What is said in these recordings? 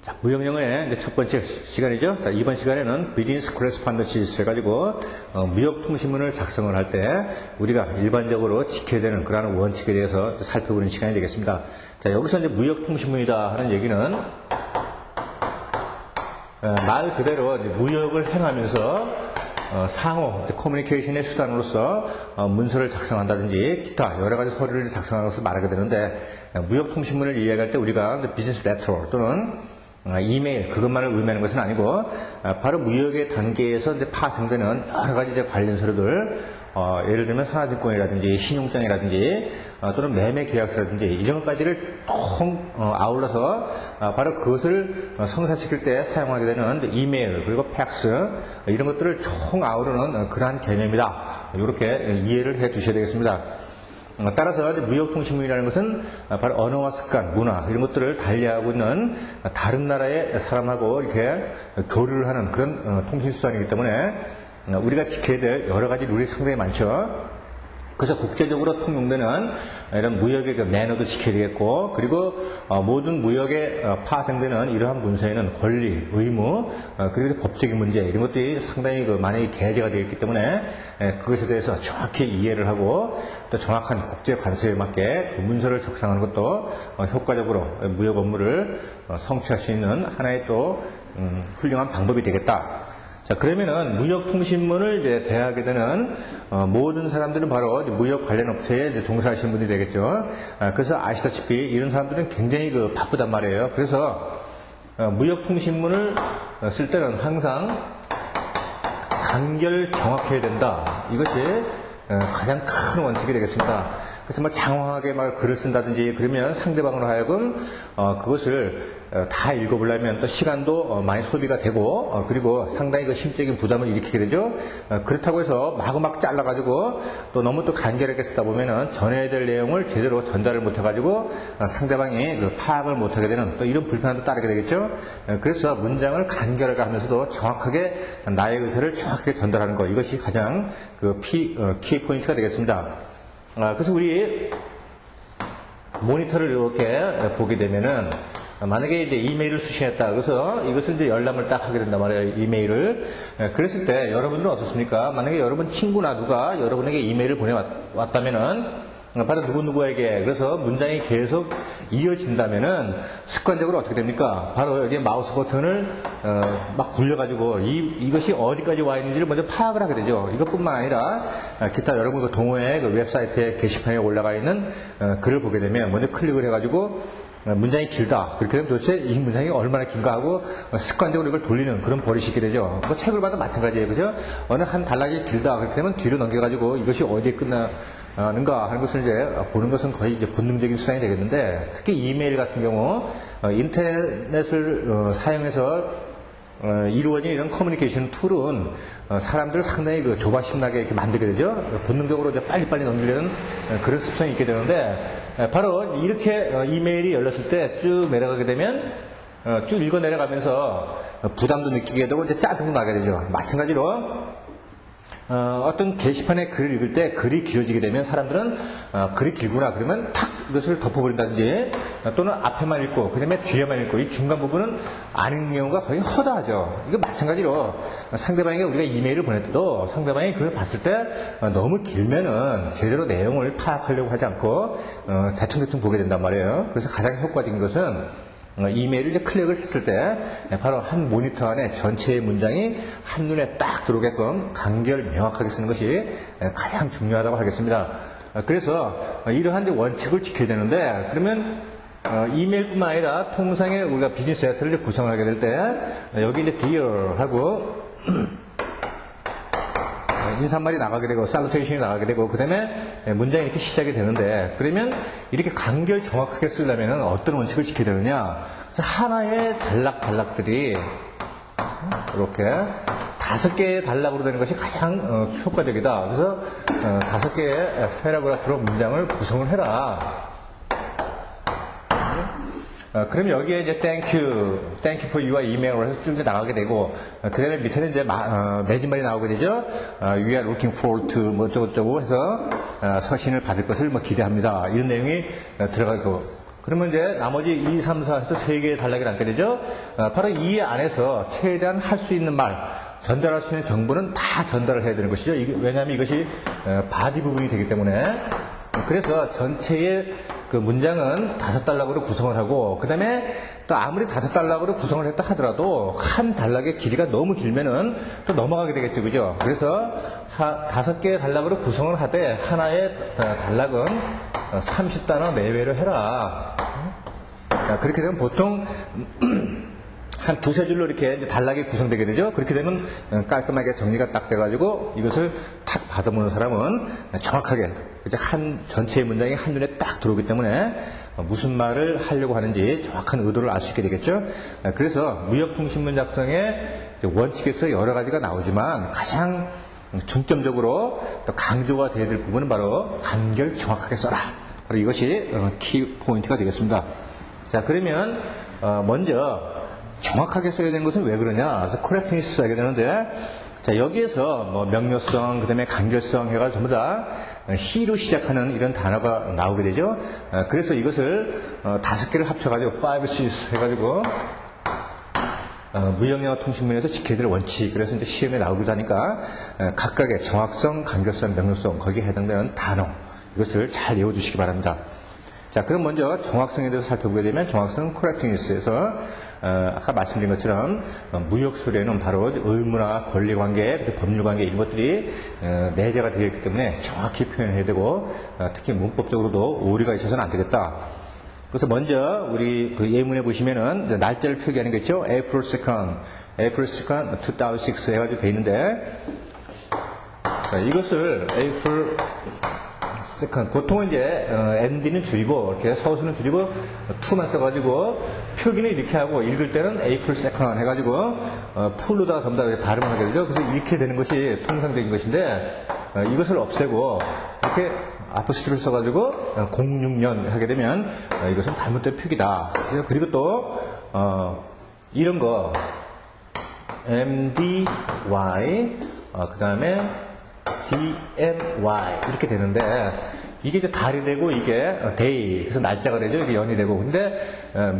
자, 무역영어의 이제 첫 번째 시간이죠. 자, 이번 시간에는 비즈니스 코레스폰던시 해가지고 무역 통신문을 작성을 할 때 우리가 일반적으로 지켜야 되는 그러한 원칙에 대해서 살펴보는 시간이 되겠습니다. 자, 여기서 이제 무역 통신문이다 하는 얘기는 말 그대로 무역을 행하면서 상호 커뮤니케이션의 수단으로서 문서를 작성한다든지 기타 여러 가지 서류를 작성하는 것을 말하게 되는데, 무역 통신문을 이야기할 때 우리가 비즈니스 레터 또는 이메일 그것만을 의미하는 것은 아니고, 바로 무역의 단계에서 이제 파생되는 여러 가지 이제 관련 서류들, 예를 들면 하나증권이라든지 신용장이라든지 또는 매매 계약서라든지 이런 것까지를 통 아울러서 바로 그것을 성사시킬 때 사용하게 되는 이메일 그리고 팩스 이런 것들을 총 아우르는 그러한 개념이다. 이렇게 이해를 해 두셔야 되겠습니다. 따라서 무역통신문이라는 것은 바로 언어와 습관, 문화 이런 것들을 달리하고 있는 다른 나라의 사람하고 이렇게 교류를 하는 그런 통신수단이기 때문에 우리가 지켜야 될 여러 가지 룰이 상당히 많죠. 그래서 국제적으로 통용되는 이런 무역의 그 매너도 지켜야 되겠고, 그리고 모든 무역에 파생되는 이러한 문서에는 권리, 의무, 그리고 법적인 문제 이런 것들이 상당히 많이 게재가 되어 있기 때문에 그것에 대해서 정확히 이해를 하고 또 정확한 국제 관습에 맞게 그 문서를 작성하는 것도 효과적으로 무역 업무를 성취할 수 있는 하나의 또 훌륭한 방법이 되겠다. 자, 그러면은 무역통신문을 이제 대하게 되는 모든 사람들은 바로 무역 관련 업체에 이제 종사하시는 분이 되겠죠. 그래서 아시다시피 이런 사람들은 굉장히 바쁘단 말이에요. 그래서 무역통신문을 쓸 때는 항상 간결 정확해야 된다. 이것이 가장 큰 원칙이 되겠습니다. 그래서 장황하게 글을 쓴다든지 그러면 상대방으로 하여금 그것을 다 읽어보려면 또 시간도 많이 소비가 되고 그리고 상당히 심적인 부담을 일으키게 되죠. 그렇다고 해서 마구막 잘라가지고 또 너무 또 간결하게 쓰다 보면은 전해야 될 내용을 제대로 전달을 못해가지고 상대방이 파악을 못하게 되는 또 이런 불편함도 따르게 되겠죠. 그래서 문장을 간결하게 하면서도 정확하게 나의 의사를 정확하게 전달하는 것, 이것이 가장 키 포인트가 되겠습니다. 그래서 우리 모니터를 이렇게 보게 되면은 만약에 이제 이메일을 수신했다. 그래서 이것을 이제 열람을 딱 하게 된단 말이에요. 이메일을. 그랬을 때 여러분들은 어떻습니까? 만약에 여러분 친구나 누가 여러분에게 이메일을 보내왔다면은 바로 누구누구에게, 그래서 문장이 계속 이어진다면은 습관적으로 어떻게 됩니까? 바로 여기에 마우스 버튼을 막 굴려가지고 이것이 어디까지 와 있는지를 먼저 파악을 하게 되죠. 이것뿐만 아니라 기타 여러분 동호회 웹사이트에 게시판에 올라가 있는 글을 보게 되면 먼저 클릭을 해가지고 문장이 길다. 그렇게 되면 도대체 이 문장이 얼마나 긴가 하고 습관적으로 이걸 돌리는 그런 버릇이 있게 되죠. 그 책을 봐도 마찬가지예요. 그죠? 어느 한 단락이 길다. 그렇게 되면 뒤로 넘겨가지고 이것이 어디에 끝나는가 하는 것을 이제 보는 것은 거의 이제 본능적인 수단이 되겠는데, 특히 이메일 같은 경우 인터넷을 사용해서 이루어진 이런 커뮤니케이션 툴은 사람들을 상당히 조바심나게 이렇게 만들게 되죠. 본능적으로 이제 빨리빨리 넘기려는 그런 습성이 있게 되는데, 바로 이렇게 이메일이 열렸을 때 쭉 내려가게 되면 쭉 읽어 내려가면서 부담도 느끼게 되고 이제 짜증도 나게 되죠. 마찬가지로 어떤 게시판에 글을 읽을 때 글이 길어지게 되면 사람들은 글이 길구나 그러면 탁 이것을 덮어버린다든지 또는 앞에만 읽고 그 다음에 뒤에만 읽고 이 중간 부분은 안 읽는 경우가 거의 허다하죠. 이거 마찬가지로 상대방에게 우리가 이메일을 보냈도 상대방이 그걸 봤을 때 너무 길면은 제대로 내용을 파악하려고 하지 않고 대충대충 보게 된단 말이에요. 그래서 가장 효과적인 것은 이메일을 이제 클릭을 했을 때 바로 한 모니터 안에 전체의 문장이 한눈에 딱 들어오게끔 간결 명확하게 쓰는 것이 가장 중요하다고 하겠습니다. 그래서 이러한 원칙을 지켜야 되는데, 그러면 이메일뿐만 아니라 통상에 우리가 비즈니스 레터를 구성하게 될 때 여기 이제 dear 하고 인사말이 나가게 되고 살루테이션이 나가게 되고 그 다음에 문장이 이렇게 시작이 되는데, 그러면 이렇게 간결 정확하게 쓰려면 어떤 원칙을 지켜야 되느냐. 그래서 하나의 단락들이 이렇게 5개의 단락으로 되는 것이 가장 효과적이다. 그래서 5개의 패러그래프로 문장을 구성을 해라. 그럼 여기에 이제 thank you for your email로 해서 쭉 나가게 되고, 그 다음에 밑에는 이제 매진말이 나오게 되죠. we are looking forward to 어쩌고저쩌고 해서 서신을 받을 것을 기대합니다. 이런 내용이 들어가고, 그러면 이제 나머지 2, 3, 4에서 3개의 단락이 남게 되죠. 바로 이 안에서 최대한 할 수 있는 말, 전달할 수 있는 정보는 다 전달을 해야 되는 것이죠. 왜냐하면 이것이 바디 부분이 되기 때문에. 그래서 전체의 그 문장은 5단락으로 구성을 하고, 그 다음에 또 아무리 5단락으로 구성을 했다 하더라도 한 단락의 길이가 너무 길면은 또 넘어가게 되겠죠. 그죠? 그래서 5개의 단락으로 구성을 하되 하나의 단락은 30단어 내외로 해라. 그렇게 되면 보통 한 2-3줄로 이렇게 단락이 구성되게 되죠. 그렇게 되면 깔끔하게 정리가 딱 돼가지고 이것을 탁 받아보는 사람은 정확하게 이제 전체의 문장이 한눈에 딱 들어오기 때문에 무슨 말을 하려고 하는지 정확한 의도를 알 수 있게 되겠죠. 그래서 무역통신문 작성의 원칙에서 여러 가지가 나오지만 가장 중점적으로 또 강조가 되어야 될 부분은 바로 간결 정확하게 써라. 바로 이것이 키 포인트가 되겠습니다. 자, 그러면 먼저 정확하게 써야 되는 것은 왜 그러냐? 그래서 correctness 써야 되는데, 자, 여기에서 뭐 명료성, 그 다음에 간결성 해가지고 전부 다 C로 시작하는 이런 단어가 나오게 되죠. 그래서 이것을 5개를 합쳐가지고 5C's 해가지고 무역영어 통신문에서 지켜야 될 원칙. 그래서 이제 시험에 나오기도 하니까 각각의 정확성, 간결성, 명료성 거기에 해당되는 단어, 이것을 잘 외워주시기 바랍니다. 자, 그럼 먼저 정확성에 대해서 살펴보게 되면 정확성 correctness에서 아까 말씀드린 것처럼 무역 소리에는 바로 의무나 권리관계, 법률관계 이런 것들이 내재가 되어 있기 때문에 정확히 표현해야 되고 특히 문법적으로도 오류가 있어서는 안 되겠다. 그래서 먼저 우리 그 예문에 보시면은 날짜를 표기하는 거 있죠. April 2nd, April 2nd 2006 해가지고 되어 있는데, 자, 이것을 April 보통은 이제 MD는 줄이고 이렇게 서술은 줄이고 2만 써가지고 표기는 이렇게 하고 읽을 때는 April 2nd 해가지고 풀로다가 전부 다 발음을 하게 되죠. 그래서 이렇게 되는 것이 통상적인 것인데 이것을 없애고 이렇게 아포스트를 써가지고 06년 하게 되면 이것은 잘못된 표기다. 그리고 또 이런 거 MDY 그 다음에 DMY 이렇게 되는데 이게 이제 달이 되고 이게 day 그래서 날짜가 되죠. 이게 연이 되고. 근데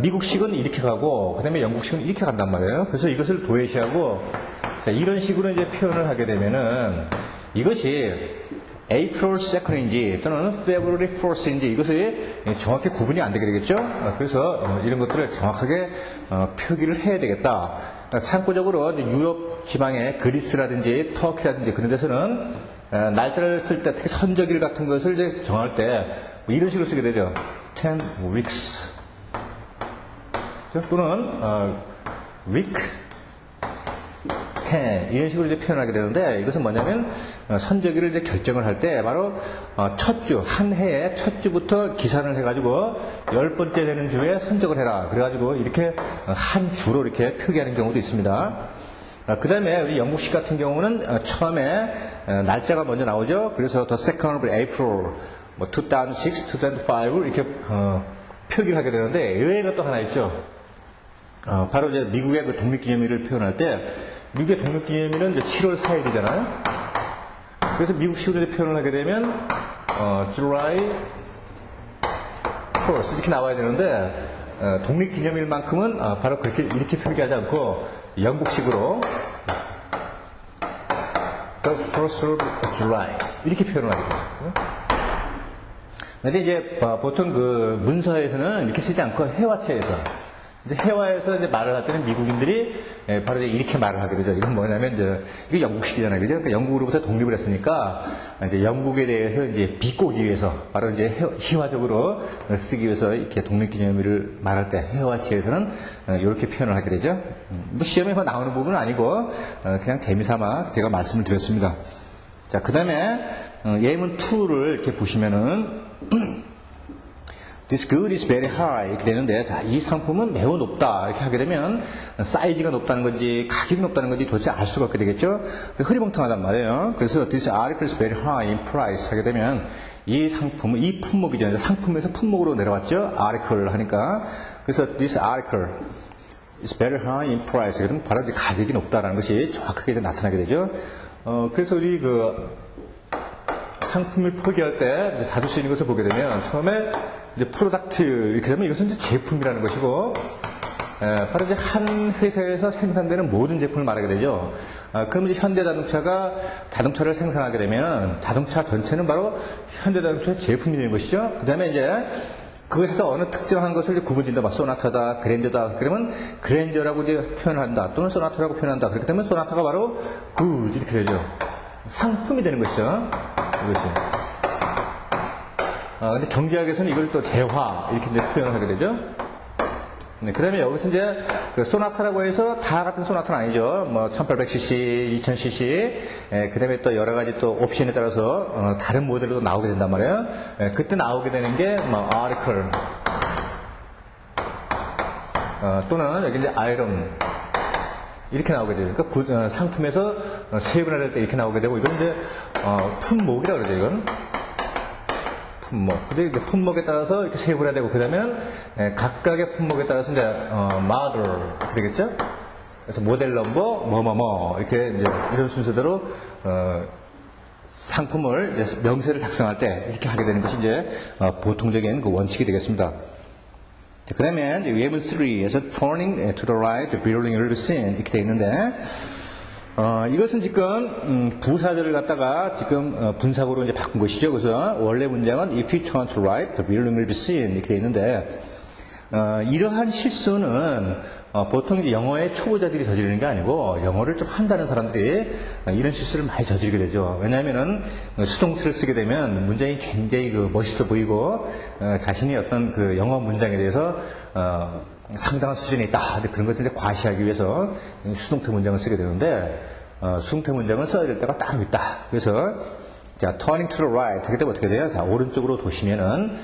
미국식은 이렇게 가고 그다음에 영국식은 이렇게 간단 말이에요. 그래서 이것을 도외시하고 자, 이런 식으로 이제 표현을 하게 되면은 이것이 April 2nd인지 또는 February 4th인지 이것이 정확히 구분이 안 되게 되겠죠. 그래서 이런 것들을 정확하게 표기를 해야 되겠다. 참고적으로 유럽 지방의 그리스라든지 터키라든지 그런 데서는 날짜를 쓸 때 특히 선적일 같은 것을 이제 정할 때 뭐 이런 식으로 쓰게 되죠. 10 weeks 또는 week 10 이런 식으로 이제 표현하게 되는데 이것은 뭐냐면 선적일을 이제 결정을 할 때 바로 첫 주, 한 해의 첫 주부터 기산을 해가지고 10번째 되는 주에 선적을 해라. 그래가지고 이렇게 한 주로 이렇게 표기하는 경우도 있습니다. 그 다음에 우리 영국식 같은 경우는 처음에 날짜가 먼저 나오죠. 그래서 the 2nd of April, 뭐 2006, 2005 이렇게 표기를 하게 되는데 의외가 또 하나 있죠. 바로 이제 미국의 그 독립기념일을 표현할 때 미국의 독립기념일은 이제 7월 4일이잖아요. 그래서 미국식으로 표현을 하게 되면 July 4th 이렇게 나와야 되는데 독립기념일만큼은 바로 그렇게 이렇게 표기하지 않고 영국식으로 The 1st of July 이렇게 표현을 하게 돼요. 근데 이제 보통 그 문서에서는 이렇게 쓰지 않고 해화체에서 이제 해화에서 이제 말을 할 때는 미국인들이 바로 이렇게 말을 하게 되죠. 이건 뭐냐면 이제 이게 영국식이잖아요, 그죠? 그러니까 영국으로부터 독립을 했으니까 이제 영국에 대해서 이제 비꼬기 위해서 바로 이제 희화적으로 쓰기 위해서 이렇게 독립기념일을 말할 때 해화치에서는 이렇게 표현을 하게 되죠. 뭐 시험에 나오는 부분은 아니고 그냥 재미삼아 제가 말씀을 드렸습니다. 자, 그 다음에 예문 2를 이렇게 보시면은 This good is very high 이렇게 되는데 자, 이 상품은 매우 높다 이렇게 하게 되면 사이즈가 높다는 건지 가격이 높다는 건지 도대체 알 수가 없게 되겠죠. 흐리멍텅하단 말이에요. 그래서 this article is very high in price 하게 되면 이 상품은 이 품목이죠. 상품에서 품목으로 내려왔죠. article 하니까 그래서 this article is very high in price 그러면 바로 이제 가격이 높다라는 것이 정확하게 나타나게 되죠. 그래서 우리 그 상품을 표기할 때 이제 자주 쓰이는 것을 보게 되면 처음에 이제 프로덕트 이렇게 되면 이것은 이제 제품이라는 것이고 바로 이제 한 회사에서 생산되는 모든 제품을 말하게 되죠. 그럼 이제 현대자동차가 자동차를 생산하게 되면 자동차 전체는 바로 현대자동차의 제품이 되는 것이죠. 그 다음에 이제 그것에서 어느 특정한 것을 이제 구분진다. 소나타다, 그랜저다. 그러면 그랜저라고 이제 표현한다. 또는 소나타라고 표현한다. 그렇기 때문에 소나타가 바로 굿 이렇게 되죠. 상품이 되는 것이죠. 이것이. 근데 경제학에서는 이걸 또 재화 이렇게 이제 표현을 하게 되죠. 네, 그 다음에 여기서 이제 그 소나타라고 해서 다 같은 소나타는 아니죠. 뭐 1800cc, 2000cc, 그 다음에 또 여러 가지 또 옵션에 따라서 다른 모델로 나오게 된단 말이에요. 그때 나오게 되는 게 뭐 article 또는 여기 이제 item 이렇게 나오게 돼요. 그러니까 상품에서 세분할 때 이렇게 나오게 되고 이건 이제 품목이라고 그러죠. 이건. 품목. 근데 이제 품목에 따라서 이렇게 세분화되고, 그 다음에 각각의 품목에 따라서 이제, model. 되겠죠? 그래서 모델 넘버, 이렇게 이제 이런 순서대로, 상품을, 이제 명세를 작성할 때 이렇게 하게 되는 것이 이제, 보통적인 그 원칙이 되겠습니다. 그 다음에 웨이브 3에서 turning to the right, building will be seen. 이렇게 되어 있는데, 이것은 지금 부사절을 갖다가 지금 분사구로 이제 바꾼 것이죠. 그래서 원래 문장은 if you turn to right, the building will be seen 이렇게 되어 있는데 이러한 실수는 보통 이제 영어의 초보자들이 저지르는 게 아니고 영어를 좀 한다는 사람들이 이런 실수를 많이 저지르게 되죠. 왜냐하면은 수동태를 쓰게 되면 문장이 굉장히 그 멋있어 보이고 자신이 어떤 그 영어 문장에 대해서 상당한 수준에 있다. 그런 것을 이제 과시하기 위해서 수동태 문장을 쓰게 되는데 수동태 문장을 써야 될 때가 따로 있다. 그래서 자, turning to the right 하게 되면 어떻게 돼요? 자, 오른쪽으로 도시면은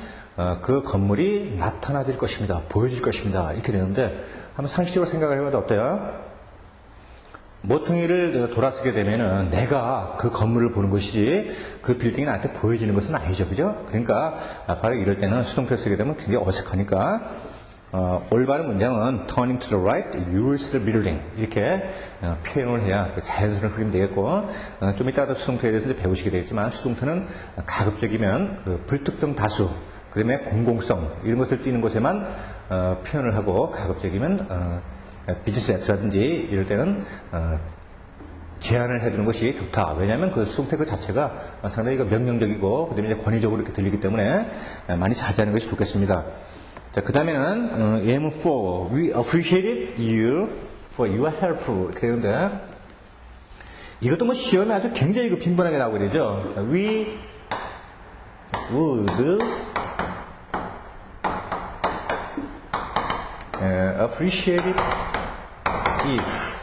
그 건물이 나타나질 것입니다. 보여질 것입니다. 이렇게 되는데 한번 상식적으로 생각을 해봐도 어때요? 모퉁이를 돌아서게 되면은 내가 그 건물을 보는 것이지 그 빌딩이 나한테 보여지는 것은 아니죠. 그죠? 그러니까 바로 이럴 때는 수동태를 쓰게 되면 굉장히 어색하니까 올바른 문장은 turning to the right, you will see the building 이렇게 표현을 해야 자연스러운 흐름이 되겠고 좀 이따가 수동태에 대해서 이제 배우시게 되겠지만 수동태는 가급적이면 그 불특정 다수 그 다음에 공공성 이런 것을 띄는 곳에만 표현을 하고 가급적이면 비즈니스 앱스라든지 이럴 때는 제한을 해두는 것이 좋다. 왜냐하면 그 수동태 그 자체가 상당히 명령적이고 그다음에 이제 권위적으로 이렇게 들리기 때문에 많이 자제하는 것이 좋겠습니다. 자, 그 다음에는 M4 We appreciate you for your help 이렇게 되는데 이것도 뭐 시험에 아주 굉장히 그 빈번하게 나오게 되죠. We would appreciate it if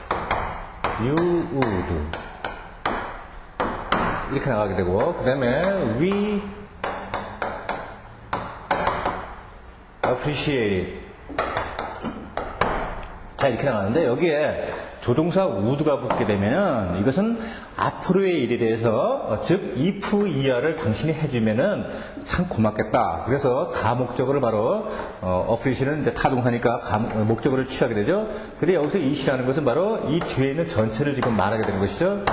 you would 이렇게 나가게 되고 그 다음에 we appreciate it 자 이렇게 나가는데 여기에 조동사 would가 붙게 되면 이것은 앞으로의 일에 대해서 즉 if 이하를 당신이 해주면은 참 고맙겠다. 그래서 가목적어를 바로 appreciate는 이제 타동사니까 목적어를 취하게 되죠. 근데 여기서 it이라는 것은 바로 이 뒤에 있는 전체를 지금 말하게 되는 것이죠.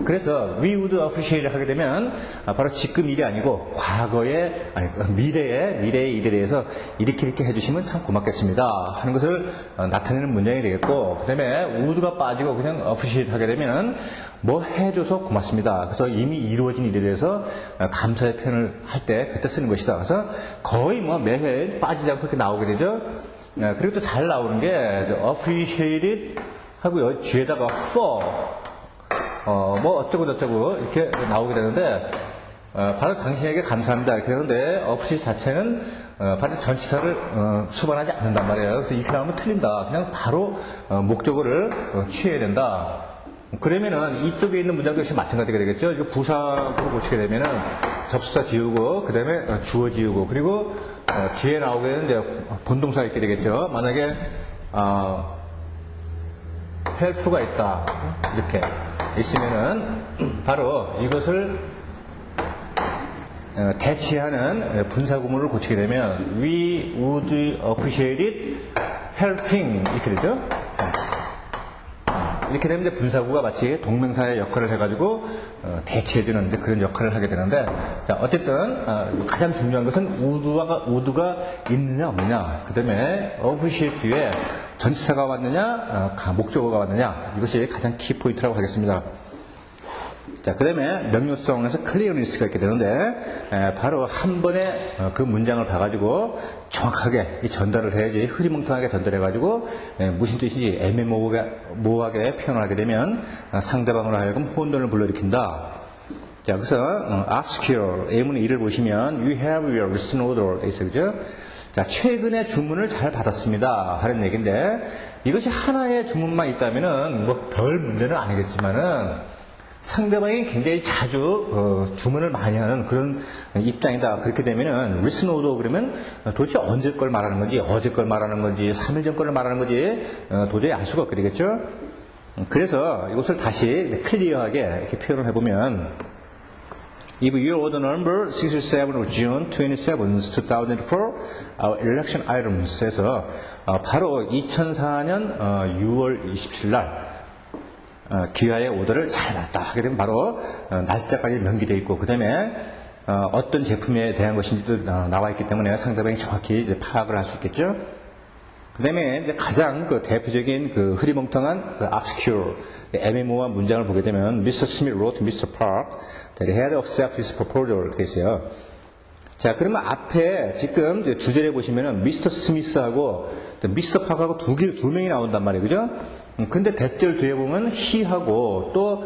그래서 we would appreciate 하게 되면 바로 지금 일이 아니고 과거의 아니 미래의 일에 대해서 이렇게 해주시면 참 고맙겠습니다 하는 것을 나타내는 문장이 되겠고 그 다음에 would가 빠지고 그냥 appreciate 하게 되면 뭐 해줘서 고맙습니다. 그래서 이미 이루어진 일에 대해서 감사의 표현을 할 때 그때 쓰는 것이다. 그래서 거의 뭐 매회 빠지지 않고 이렇게 나오게 되죠. 그리고 또 잘 나오는 게 appreciated 하고 뒤에다가 for 뭐 어쩌고 저쩌고 이렇게 나오게 되는데 바로 당신에게 감사합니다 이렇게 되는데 appreciate 자체는 바로 전치사를 수반하지 않는단 말이에요. 그래서 이렇게 나오면 틀린다. 그냥 바로 목적어를 취해야 된다. 그러면은 이쪽에 있는 문장도 역시 마찬가지가 되겠죠. 이거 부사로 고치게 되면은 접수사 지우고 그 다음에 주어 지우고 그리고 뒤에 나오게 되는 이제 본동사 있게 되겠죠. 만약에 help가 있다 이렇게 있으면은 바로 이것을 대치하는 분사구문을 고치게 되면 we would appreciate it helping 이렇게 되죠. 이렇게 되면 이제 분사구가 마치 동명사의 역할을 해가지고 대체해주는 이제 그런 역할을 하게 되는데, 자 어쨌든 가장 중요한 것은 would가 있느냐 없느냐, 그 다음에 appreciate 뒤에 전치사가 왔느냐 목적어가 왔느냐, 이것이 가장 키포인트라고 하겠습니다. 자, 그 다음에 명료성에서 clearness가 있게 되는데, 바로 한 번에 그 문장을 봐가지고 정확하게 전달을 해야지, 흐리멍텅하게 전달해가지고 무슨 뜻인지 애매모호하게 표현을 하게 되면 상대방으로 하여금 혼돈을 불러일으킨다. 자, 그래서 obscure A문의 1을 보시면 you have your recent order 돼 있어요, 그죠? 자, 최근에 주문을 잘 받았습니다 하는 얘기인데, 이것이 하나의 주문만 있다면은 뭐 별 문제는 아니겠지만은 상대방이 굉장히 자주 주문을 많이 하는 그런 입장이다. 그렇게 되면은 recent order 그러면 도대체 언제 걸 말하는 건지, 어제 걸 말하는 건지, 3일 전 거를 말하는 건지 도저히 알 수가 없게 되겠죠. 그래서 이것을 다시 클리어하게 이렇게 표현을 해보면, If your order number 67 of June 27, 2004, our election items 에서 바로 2004년 6월 27일 날 기아의 오더를 잘 받았다 하게 되면 바로 날짜까지 명기되어 있고, 그 다음에 어떤 제품에 대한 것인지도 나와 있기 때문에 상대방이 정확히 이제 파악을 할 수 있겠죠. 그 다음에 이제 가장 대표적인 흐리멍텅한 obscure 애매모호한 문장을 보게 되면 Mr. Smith wrote to Mr. Park that he had accepted his proposal 이렇게 있어요. 자, 그러면 앞에 지금 주제를 보시면은 Mr. Smith하고 Mr. Park하고 두 명이 나온단 말이에요, 그죠? 근데 대절 뒤에 보면 he하고 또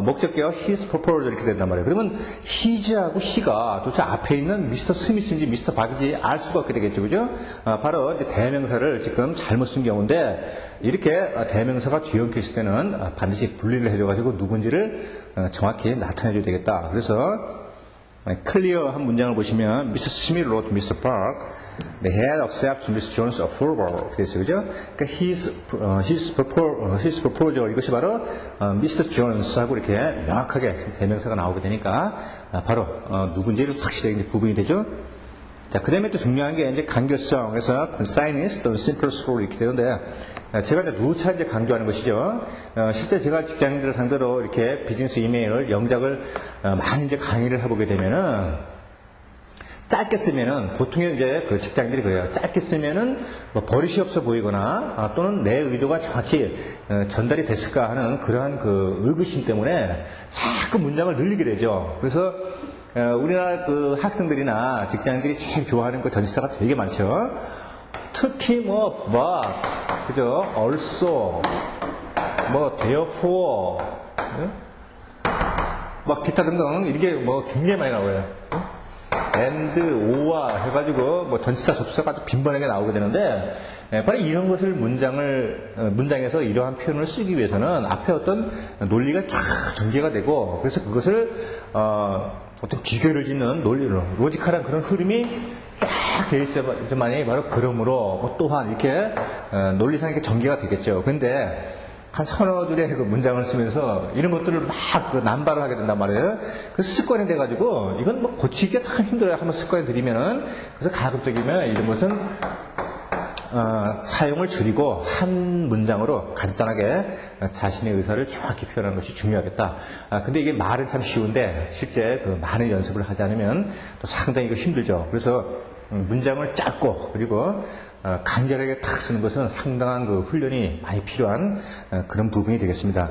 목적격 his proposal 이렇게 된단 말이에요. 그러면 his하고 he가 도대체 앞에 있는 Mr. Smith인지 Mr. Park인지 알 수가 없게 되겠죠, 그죠? 바로 이제 대명사를 지금 잘못 쓴 경우인데, 이렇게 대명사가 뒤엉켜 있을 때는 반드시 분리를 해줘가지고 누군지를 정확히 나타내줘야 되겠다. 그래서 클리어한 문장을 보시면 Mr. Smith wrote to Mr. Park they had accepted Mr. Jones' approval. 그랬어요, 그죠? 그러니까 his proposal 이것이 바로 Mr. Jones하고 이렇게 명확하게 대명사가 나오게 되니까 바로 누군지를 확실하게 구분이 되죠. 자, 그 다음에 또 중요한 게 이제 간결성에서 conciseness 또는 simple story 이렇게 되는데, 제가 이제 누차 이제 강조하는 것이죠. 실제 제가 직장인들을 상대로 이렇게 비즈니스 이메일을 영작을 많이 이제 강의를 해보게 되면은, 짧게 쓰면은 보통의 이제 직장인들이 그래요. 짧게 쓰면은 뭐 버릇이 없어 보이거나 또는 내 의도가 정확히 전달이 됐을까 하는 그러한 의구심 때문에 자꾸 문장을 늘리게 되죠. 그래서 우리나라 학생들이나 직장인들이 제일 좋아하는 전치사가 되게 많죠. 특히 그죠? also, therefore, 기타 등등 이게 굉장히 많이 나와요. and, o와 해가지고 전치사 접수가 아주 빈번하게 나오게 되는데, 바로 이런 것을 문장에서 이러한 표현을 쓰기 위해서는 앞에 어떤 논리가 쫙 전개가 되고, 그래서 그것을 어떤 귀결을 짓는 논리로 로지컬한 그런 흐름이 쫙 되어 있어야만이 바로 그러므로 또한 이렇게 논리상 이렇게 전개가 되겠죠. 근데 한 서너 줄의 문장을 쓰면서 이런 것들을 막 남발을 하게 된단 말이에요. 그래서 습관이 돼가지고 이건 고치기가 참 힘들어요. 한번 습관이 들이면은. 그래서 가급적이면 이런 것은 사용을 줄이고 한 문장으로 간단하게 자신의 의사를 정확히 표현하는 것이 중요하겠다. 근데 이게 말은 참 쉬운데 실제 많은 연습을 하지 않으면 또 상당히 힘들죠. 그래서 문장을 짧고 그리고 간결하게 탁 쓰는 것은 상당한 훈련이 많이 필요한 그런 부분이 되겠습니다.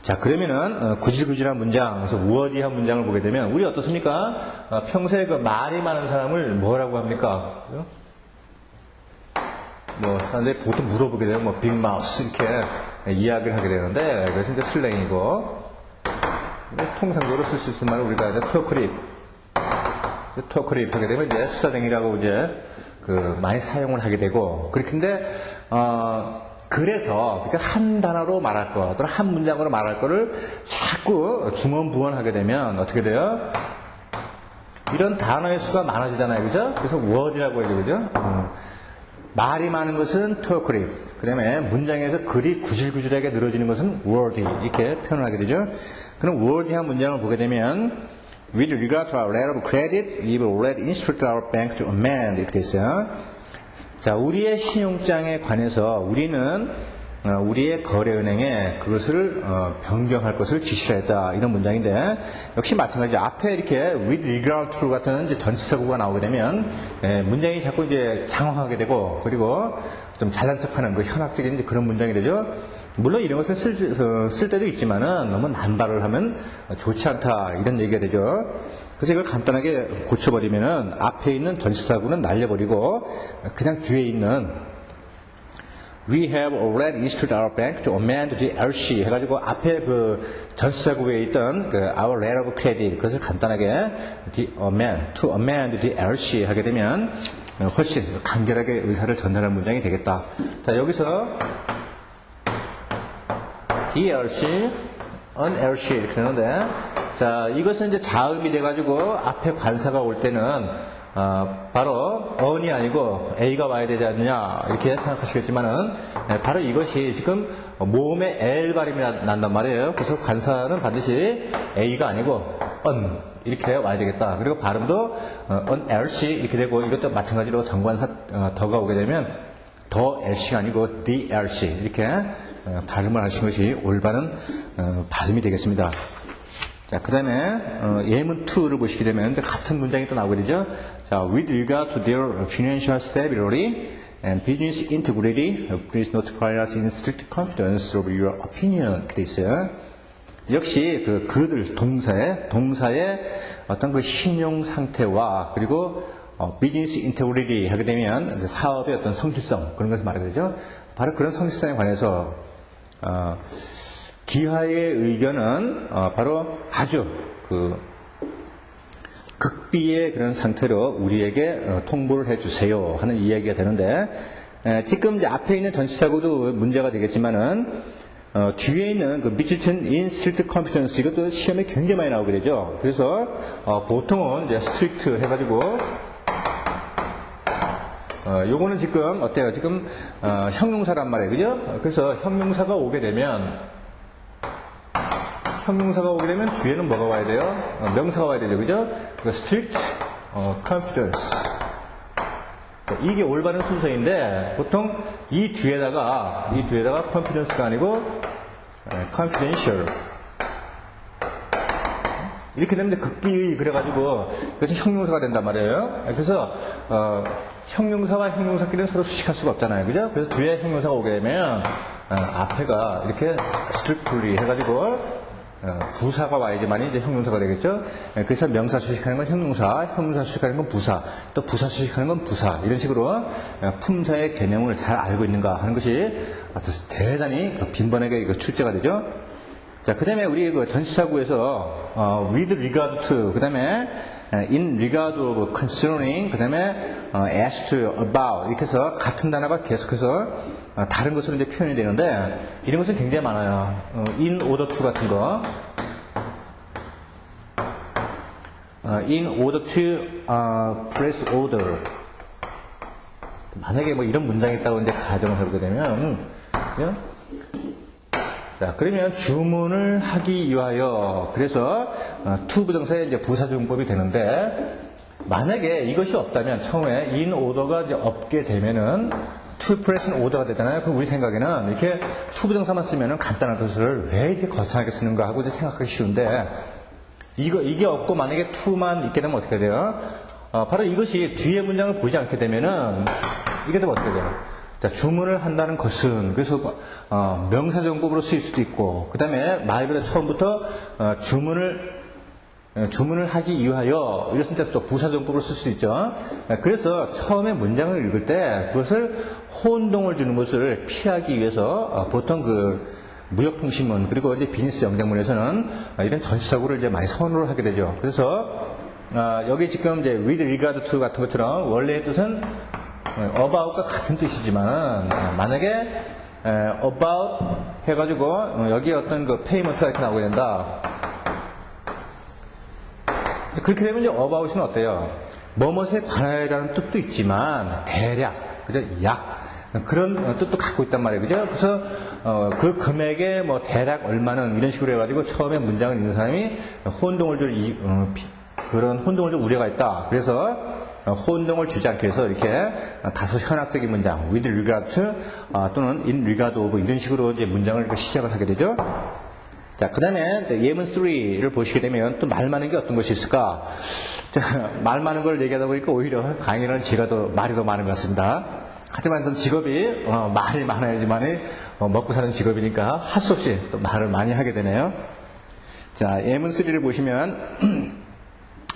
자, 그러면은 구질구질한 문장, 그래서 워디한 문장을 보게 되면 우리 어떻습니까? 평소에 말이 많은 사람을 뭐라고 합니까? 사람들이 보통 물어보게 되면 빅마우스 이렇게 이야기를 하게 되는데, 그것은 이제 슬랭이고, 통상적으로 쓸 수 있는 말은 우리가 이제 토크립 하게 되면 이제 수다쟁이라고 이제 많이 사용을 하게 되고, 그렇긴데 그래서 한 단어로 말할 거 또는 한 문장으로 말할 거를 자꾸 중언부언하게 되면 어떻게 돼요? 이런 단어의 수가 많아지잖아요, 그죠? 그래서 word이라고 해요, 그죠? 말이 많은 것은 토크립, 그 다음에 문장에서 글이 구질구질하게 늘어지는 것은 wordy 이렇게 표현을 하게 되죠. 그럼 wordy한 문장을 보게 되면 with regard to our letter of credit, we will already instruct our bank to amend 이렇게 돼 있어요. 자, 우리의 신용장에 관해서 우리는 우리의 거래은행에 그것을 변경할 것을 지시를 했다. 이런 문장인데 역시 마찬가지죠. 앞에 이렇게 with regard to 같은 이제 전치사구가 나오게 되면 문장이 자꾸 이제 장황하게 되고 그리고 좀 잘난 척하는 그 현학적인 이제 그런 문장이 되죠. 물론 이런 것을 쓸 때도 있지만은 너무 남발을 하면 좋지 않다 이런 얘기가 되죠. 그래서 이걸 간단하게 고쳐버리면은 앞에 있는 전치사구는 날려버리고 그냥 뒤에 있는 We have already issued our bank to amend the LC 해가지고 앞에 그 전치사구에 있던 그 our letter of credit 그것을 간단하게 to amend the LC 하게 되면 훨씬 간결하게 의사를 전달하는 문장이 되겠다. 자 여기서 DLC, unLC 이렇게 되는데 자 이것은 이제 자음이 돼가지고 앞에 관사가 올 때는 바로 on이 아니고 A가 와야 되지 않느냐 이렇게 생각하시겠지만은 바로 이것이 지금 모음에 L 발음이 난단 말이에요. 그래서 관사는 반드시 A가 아니고 on 이렇게 와야 되겠다. 그리고 발음도 unLC 이렇게 되고 이것도 마찬가지로 정관사 더가 오게 되면 더 LC가 아니고 DLC 이렇게 발음을 하시는 것이 올바른 발음이 되겠습니다. 자, 그 다음에 예문 2를 보시게 되면 같은 문장이 또 나오게 되죠. 자, with regard to their financial stability and business integrity, please notify us in strict confidence of your opinion 이렇게 돼 있어요. 역시 그들 동사의 어떤 그 신용 상태와 그리고 비즈니스 인테그리티 하게 되면 사업의 어떤 성실성 그런 것을 말하게 되죠. 바로 그런 성실성에 관해서 기하의 의견은 바로 아주 극비의 그런 상태로 우리에게 통보를 해주세요 하는 이야기가 되는데 지금 이제 앞에 있는 전치사구도 문제가 되겠지만은 뒤에 있는 그 미치친 in strict confidence 이것도 시험에 굉장히 많이 나오게 되죠. 그래서 보통은 이제 strict 해가지고 요거는 지금 어때요? 지금 형용사란 말이에요, 그죠? 그래서 형용사가 오게 되면 뒤에는 뭐가 와야 돼요? 명사가 와야 되죠, 그죠? strict confidence 이게 올바른 순서인데 보통 이 뒤에다가 confidence가 아니고 confidential 이렇게 되면 극비의 그래가지고 그것이 형용사가 된단 말이에요. 그래서 형용사와 형용사끼리는 서로 수식할 수가 없잖아요, 그죠? 그래서 뒤에 형용사가 오게 되면 앞에가 이렇게 strictly 해가지고 부사가 와야지만이 이제 형용사가 되겠죠. 그래서 명사 수식하는 건 형용사 수식하는 건 부사, 또 부사 수식하는 건 부사 이런 식으로 품사의 개념을 잘 알고 있는가 하는 것이 대단히 빈번하게 출제가 되죠. 자, 그 다음에 우리 그 전치사구에서 with regard to, 그 다음에 in regard of concerning, 그 다음에 as to, about 이렇게 해서 같은 단어가 계속해서 다른 것으로 이제 표현이 되는데 이런 것은 굉장히 많아요. in order to 같은 거, in order to place order. 만약에 뭐 이런 문장이 있다고 이제 가정을 해보게 되면, 자, 그러면 주문을 하기 위하여 그래서 to 부정사의 이제 부사주문법이 되는데 만약에 이것이 없다면 처음에 in order가 이제 없게 되면은 to place order가 되잖아요. 그럼 우리 생각에는 이렇게 to 부정사만 쓰면은 간단한 것을 왜 이렇게 거창하게 쓰는가 하고 이제 생각하기 쉬운데 이게 없고 만약에 to만 있게 되면 어떻게 돼요? 바로 이것이 뒤에 문장을 보지 않게 되면은 이게 되면 어떻게 돼요? 자, 주문을 한다는 것은 그래서 명사정법으로 쓰일 수도 있고 그 다음에 말 그대로 처음부터 주문을 하기 위하여 이랬을 때 또 부사정법으로 쓸 수 있죠. 그래서 처음에 문장을 읽을 때 그것을 혼동을 주는 것을 피하기 위해서 보통 그 무역통신문 그리고 이제 비즈니스 영장문에서는 이런 전치사구를 이제 많이 선호를 하게 되죠. 그래서 여기 지금 이제 with regard to 같은 것처럼 원래의 뜻은 about과 같은 뜻이지만 만약에 about 해가지고 여기 어떤 그 payment가 이렇게 나오게 된다. 그렇게 되면 이제 about은 어때요? 뭐뭇에 관하여라는 뜻도 있지만 대략 그죠? 약 그런 뜻도 갖고 있단 말이에요, 그죠? 그래서 그 금액에 뭐 대략 얼마는 이런 식으로 해가지고 처음에 문장을 읽는 사람이 그런 혼동을 줄 우려가 있다. 그래서 혼동을 주지 않기 위해서 이렇게 다소 현학적인 문장, with regard to 또는 in regard of 이런 식으로 이제 문장을 시작을 하게 되죠. 자, 그 다음에 예문 3를 보시게 되면 또 말 많은 게 어떤 것이 있을까? 자, 말 많은 걸 얘기하다 보니까 오히려 강의는 제가 더 말이 더 많은 것 같습니다. 하지만 전 직업이 말이 많아야지만 먹고 사는 직업이니까 할 수 없이 또 말을 많이 하게 되네요. 자, 예문 3를 보시면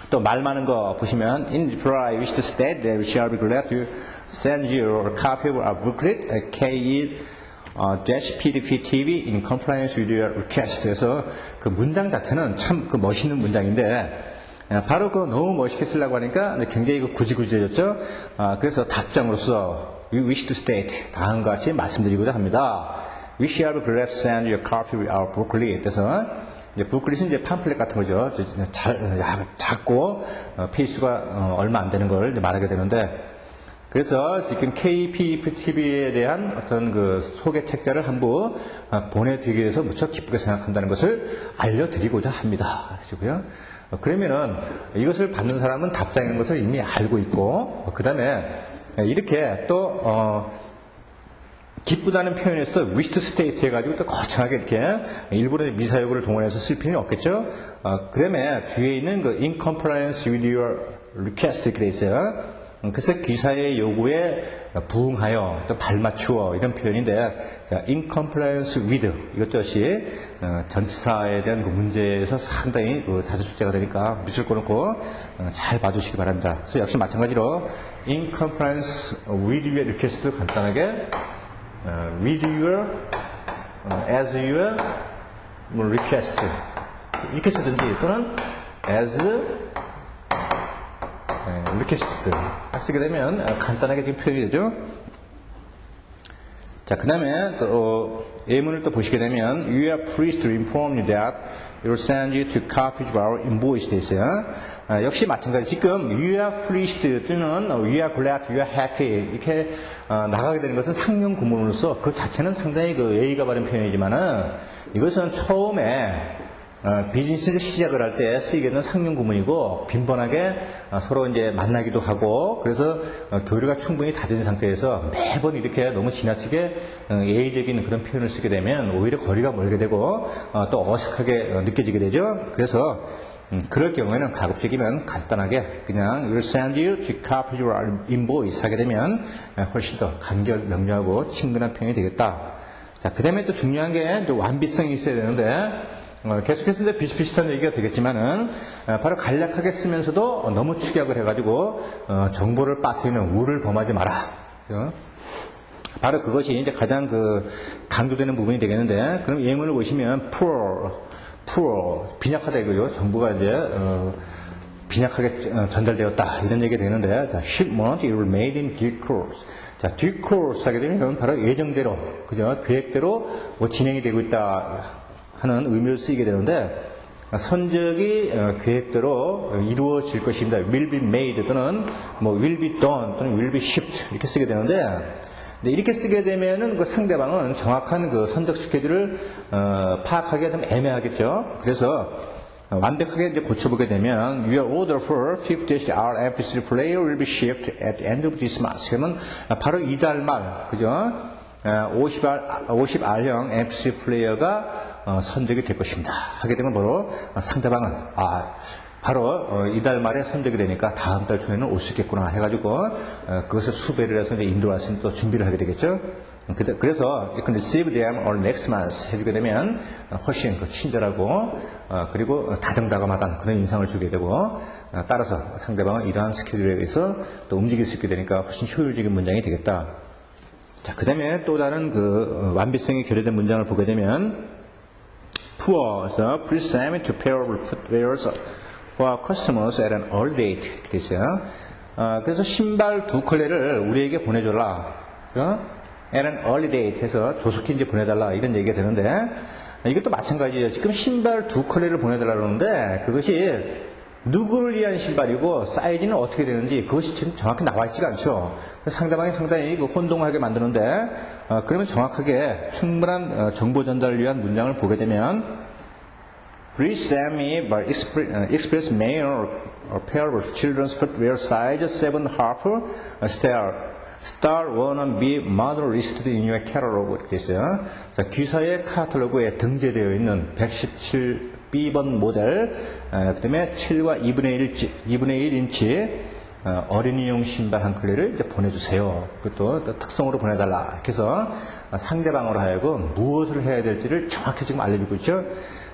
또 말 많은 거 보시면 in reply I wish to state that we shall be glad to send you a copy of our booklet KE-PDP-TV in compliance with your request. 그래서 그 문장 자체는 참 그 멋있는 문장인데 바로 그 너무 멋있게 쓰려고 하니까 굉장히 구지구지해졌죠. 그래서 답장으로서 we wish to state 다음과 같이 말씀드리고자 합니다. We shall be glad to send you a copy of our booklet. 그래서 이제 부클릿은 이제 팜플렛 같은 거죠. 작고 페이스가 얼마 안 되는 걸 말하게 되는데, 그래서 지금 KPTV에 대한 어떤 그 소개 책자를 한 부 보내드리기 위해서 무척 기쁘게 생각한다는 것을 알려드리고자 합니다. 아시고요. 그러면은 이것을 받는 사람은 답장인 것을 이미 알고 있고, 그 다음에 이렇게 또 기쁘다는 표현에서 wish to state 해가지고 또 거창하게 이렇게 일부러 미사역을 동원해서 쓸 필요는 없겠죠. 그 다음에 뒤에 있는 그 in compliance with your request 이렇게 돼 있어요. 그래서 기사의 요구에 부응하여 또 발맞추어 이런 표현인데, 자, in compliance with 이것 역시 전치사에 대한 그 문제에서 상당히 자주 출제가 되니까 밑줄 꺼놓고 잘 봐주시기 바랍니다. 그래서 역시 마찬가지로 in compliance with your request도 간단하게 with your, as your request 이렇게 쓰든지 또는 as request 쓰게 되면 간단하게 지금 표현이 되죠. 자, 그 다음에 예문을 또 보시게 되면 you are pleased to inform you that we will send you two copies of our invoice 돼 있어요. 역시 마찬가지. 지금 you are pleased 또는 you are glad, you are happy 이렇게 나가게 되는 것은 상용 구문으로서 그 자체는 상당히 그 예의가 바른 표현이지만은 이것은 처음에 비즈니스를 시작을 할 때 쓰이게 되는 상용 구문이고 빈번하게 서로 이제 만나기도 하고 그래서 교류가 충분히 다진 상태에서 매번 이렇게 너무 지나치게 예의적인 그런 표현을 쓰게 되면 오히려 거리가 멀게 되고 또 어색하게 느껴지게 되죠. 그래서 그럴 경우에는 가급적이면 간단하게 그냥 We'll send you to copy your invoice 하게 되면 훨씬 더 간결 명료하고 친근한 표현이 되겠다. 자, 그 다음에 또 중요한 게 완비성이 있어야 되는데 계속해서 이제 비슷비슷한 얘기가 되겠지만은 바로 간략하게 쓰면서도 너무 축약을 해가지고 정보를 빠뜨리는 우를 범하지 마라. 바로 그것이 이제 가장 그 강조되는 부분이 되겠는데, 그럼 예문을 보시면 poor 빈약하다 이거죠. 정보가 이제 빈약하게 전달되었다 이런 얘기가 되는데, 자, shipment it will made in due course. 자, due course 하게 되면 바로 예정대로, 그죠? 계획대로 뭐 진행이 되고 있다 하는 의미를 쓰이게 되는데, 선적이 계획대로 이루어질 것입니다. will be made 또는 뭐 will be done 또는 will be shipped 이렇게 쓰게 되는데, 이렇게 쓰게 되면은 그 상대방은 정확한 그 선적 스케줄을 파악하기가 좀 애매하겠죠. 그래서 완벽하게 이제 고쳐보게 되면 Your order for 50R MP3 player will be shipped at the end of this month. 그러면 바로 이달 말, 그죠? 50R형 MP3 플레이어가 선적이 될 것입니다. 하게 되면 바로 상대방은 바로 이달 말에 선적이 되니까 다음 달 초에는 올 수 있겠구나 해가지고 그것을 수배를 해서 이제 인도할 수 있는 또 준비를 하게 되겠죠. 그래서 you can receive them all next month 해주게 되면 훨씬 친절하고 그리고 다정다감하다는 그런 인상을 주게 되고 따라서 상대방은 이러한 스케줄에 의해서 또 움직일 수 있게 되니까 훨씬 효율적인 문장이 되겠다. 자, 그 다음에 또 다른 그 완비성이 결여된 문장을 보게 되면 poor에서 please send me to pair footwears for customers at an early date 이렇게 있어요. 그래서 신발 2컬레를 우리에게 보내줘라. at an early date 해서 조속히 이제 보내달라 이런 얘기가 되는데, 이것도 마찬가지예요. 지금 신발 2컬레를 보내달라 그러는데 그것이 누구를 위한 신발이고 사이즈는 어떻게 되는지 그것이 지금 정확히 나와 있지가 않죠. 상대방이 상당히 혼동하게 만드는데 그러면 정확하게 충분한 정보 전달을 위한 문장을 보게 되면 Reach Sammy by express manner or pair of children's footwear size 7.5 star 1 and B model listed in your catalog 이렇게 있어요. 자, 귀사의 카탈로그에 등재되어 있는 117B번 모델, 그 다음에 7과 2분의 1인치 어린이용 신발 한 켤레를 이제 보내주세요. 그것도 특성으로 보내달라. 이렇게 해서 상대방으로 하여금 무엇을 해야 될지를 정확히 지금 알려주고 있죠.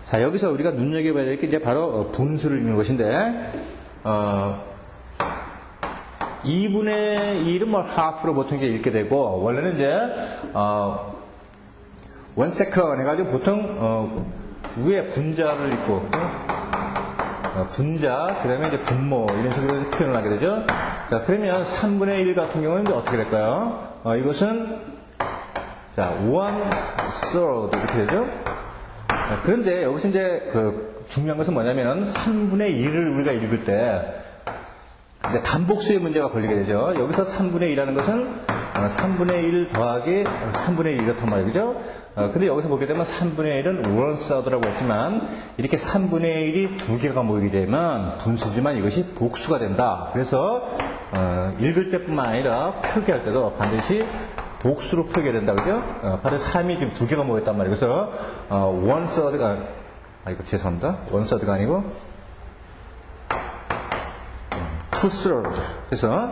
자, 여기서 우리가 눈여겨봐야 될 게 이제 바로 분수를 읽는 것인데, 2분의 1은 뭐 half로 보통 이제 읽게 되고, 원래는 이제, 1 second 해가지고 보통, 위에 분자를 읽고, 분자, 그 다음에 이제 분모, 이런 식으로 표현을 하게 되죠. 자, 그러면 3분의 1 같은 경우는 이제 어떻게 될까요? 이것은, 자, 1/3 이렇게 되죠. 그런데 여기서 이제 중요한 것은 뭐냐면 3분의 1을 우리가 읽을 때 이제 단복수의 문제가 걸리게 되죠. 여기서 3분의 1이라는 것은 3분의 1 더하기 3분의 1 이렇단 말이죠. 근데 여기서 보게 되면 3분의 1은 1/3라고 했지만 이렇게 3분의 1이 두 개가 모이게 되면 분수지만 이것이 복수가 된다. 그래서 읽을 때뿐만 아니라 표기할 때도 반드시 복수로 표기된다, 그죠? 바로 3이 지금 두 개가 모였단 말이에요. 그래서, 1/3가, 이거 죄송합니다. 1/3가 아니고, 2/3. 그래서,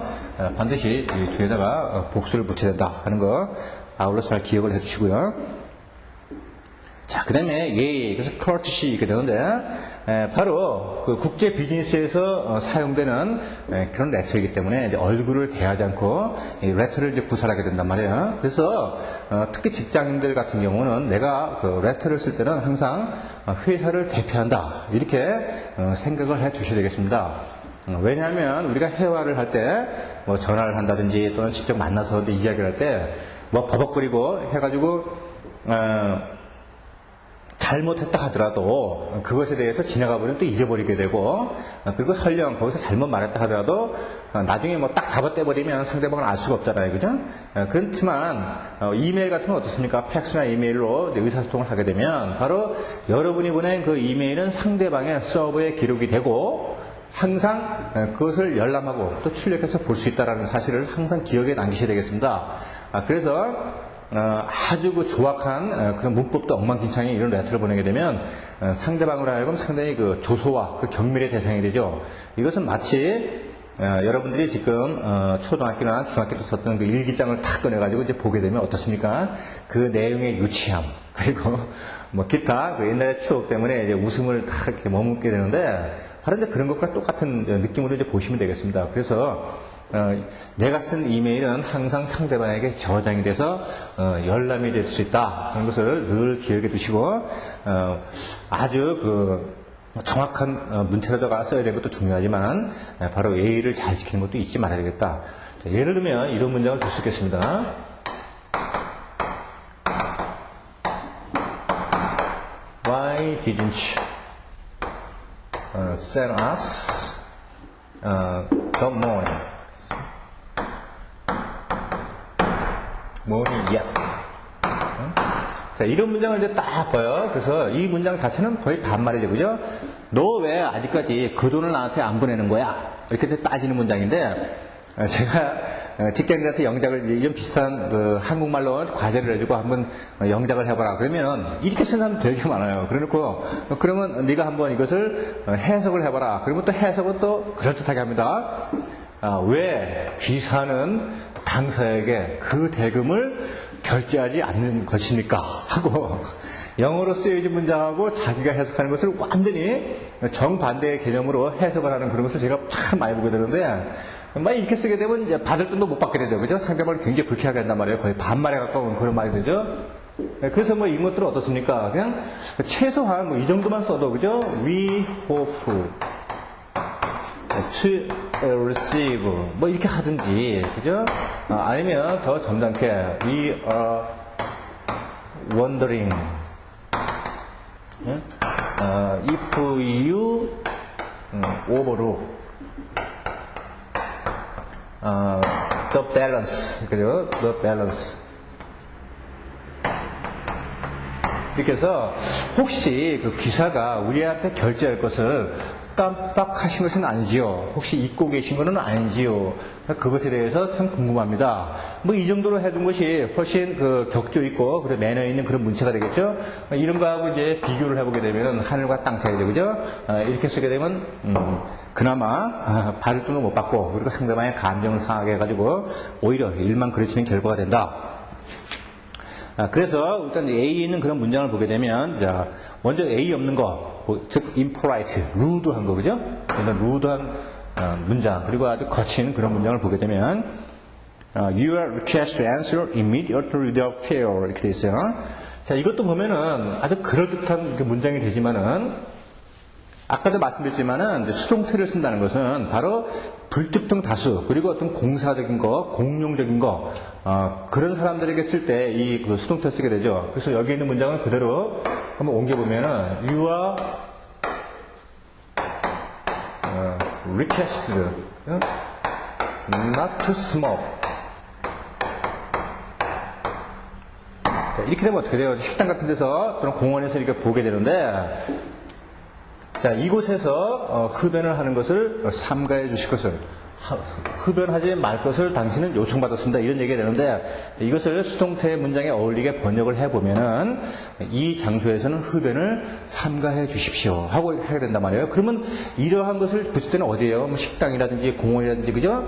반드시 이 뒤에다가 복수를 붙여야 된다 하는 거, 아울러 잘 기억을 해 주시고요. 자, 그 다음에, 예, 그래서 courtesy, 이렇게 되는데, 바로 그 국제 비즈니스에서 사용되는 그런 레터이기 때문에 이제 얼굴을 대하지 않고 이 레터를 이제 구사하게 된단 말이에요. 그래서 특히 직장인들 같은 경우는 내가 그 레터를 쓸 때는 항상 회사를 대표한다 이렇게 생각을 해 주셔야 되겠습니다. 왜냐하면 우리가 회화를 할 때 뭐 전화를 한다든지 또는 직접 만나서 이야기를 할 때 뭐 버벅거리고 해가지고 잘못했다 하더라도 그것에 대해서 지나가 버리면 또 잊어버리게 되고 그리고 설령 거기서 잘못 말했다 하더라도 나중에 뭐 딱 잡아떼버리면 상대방은 알 수가 없잖아요. 그죠? 그렇지만 이메일 같은 건 어떻습니까? 팩스나 이메일로 의사소통을 하게 되면 바로 여러분이 보낸 그 이메일은 상대방의 서버에 기록이 되고 항상 그것을 열람하고 또 출력해서 볼 수 있다는 사실을 항상 기억에 남기셔야 되겠습니다. 그래서 아주 그 조악한 그런 문법도 엉망진창의 이런 레터를 보내게 되면 상대방으로 하여금 상당히 그 조소와 그 경멸의 대상이 되죠. 이것은 마치 여러분들이 지금 초등학교나 중학교 때 썼던 그 일기장을 탁 꺼내가지고 이제 보게 되면 어떻습니까? 그 내용의 유치함 그리고 뭐 기타 그 옛날의 추억 때문에 이제 웃음을 탁 이렇게 머금게 되는데 바로 이제 그런 것과 똑같은 느낌으로 이제 보시면 되겠습니다. 그래서 내가 쓴 이메일은 항상 상대방에게 저장이 돼서 열람이 될 수 있다. 그런 것을 늘 기억해 두시고 아주 그 정확한 문체라다가 써야 되는 것도 중요하지만 바로 예의를 잘 지키는 것도 잊지 말아야 되겠다. 자, 예를 들면 이런 문장을 줄 수 있겠습니다. Why didn't you send us the money yet? 자, 이런 문장을 이제 딱 봐요. 그래서 이 문장 자체는 거의 반말이죠, 그죠? 너 왜 아직까지 그 돈을 나한테 안 보내는 거야? 이렇게 따지는 문장인데, 제가 직장인한테 영작을 이런 비슷한 그 한국말로 과제를 해주고 한번 영작을 해봐라. 그러면 이렇게 쓰는 사람 되게 많아요. 그래놓고 그러면 네가 한번 이것을 해석을 해봐라. 그러면 또 해석은 또 그럴듯하게 합니다. 왜 기사는 당사에게 그 대금을 결제하지 않는 것입니까? 하고 영어로 쓰여진 문장하고 자기가 해석하는 것을 완전히 정반대의 개념으로 해석을 하는 그런 것을 제가 참 많이 보게 되는데 막 이렇게 쓰게 되면 이제 받을 돈도 못 받게 되죠. 그죠? 상대방을 굉장히 불쾌하게 한단 말이에요. 거의 반말에 가까운 그런 말이 되죠. 그래서 뭐 이런 것들은 어떻습니까? 그냥 최소한 뭐 이 정도만 써도 그죠? We hope to receive 뭐 이렇게 하든지 그죠? 아니면 더 점잖게 we are wondering if you overlook the balance 그죠? the balance 이렇게 해서 혹시 그 기사가 우리한테 결제할 것을 깜빡하신 것은 아니지요? 혹시 잊고 계신 것은 아닌지요? 그것에 대해서 참 궁금합니다. 뭐 이 정도로 해둔 것이 훨씬 그 격조 있고 그리고 매너 있는 그런 문체가 되겠죠? 이런 거하고 이제 비교를 해보게 되면 하늘과 땅 차이죠, 그죠? 이렇게 쓰게 되면 그나마 발등을 못 받고 그리고 상대방의 감정을 상하게 해가지고 오히려 일만 그르치는 결과가 된다. 그래서 일단 A에 있는 그런 문장을 보게 되면 자, 먼저 A 없는 거, 즉 impolite, rude한 거, 그죠? 이런 rude한 문장, 그리고 아주 거친 그런 문장을 보게 되면 You are requested to answer immediately without fail 이렇게 돼 있어요. 자, 이것도 보면은 아주 그럴듯한 그 문장이 되지만은 아까도 말씀드렸지만은 수동태를 쓴다는 것은 바로 불특정 다수 그리고 어떤 공사적인 거, 공용적인 거 그런 사람들에게 쓸 때 이 그 수동태를 쓰게 되죠. 그래서 여기 있는 문장을 그대로 한번 옮겨보면은 You are requested not to smoke. 이렇게 되면 어떻게 돼요? 식당 같은 데서 또는 공원에서 이렇게 보게 되는데 자, 이곳에서 흡연을 하는 것을 삼가해 주실 것을 흡연하지 말 것을 당신은 요청받았습니다. 이런 얘기가 되는데 이것을 수동태 문장에 어울리게 번역을 해보면은 이 장소에서는 흡연을 삼가해 주십시오 하고 해야 된단 말이에요. 그러면 이러한 것을 붙일 때는 어디예요? 뭐 식당이라든지 공원이라든지 그죠?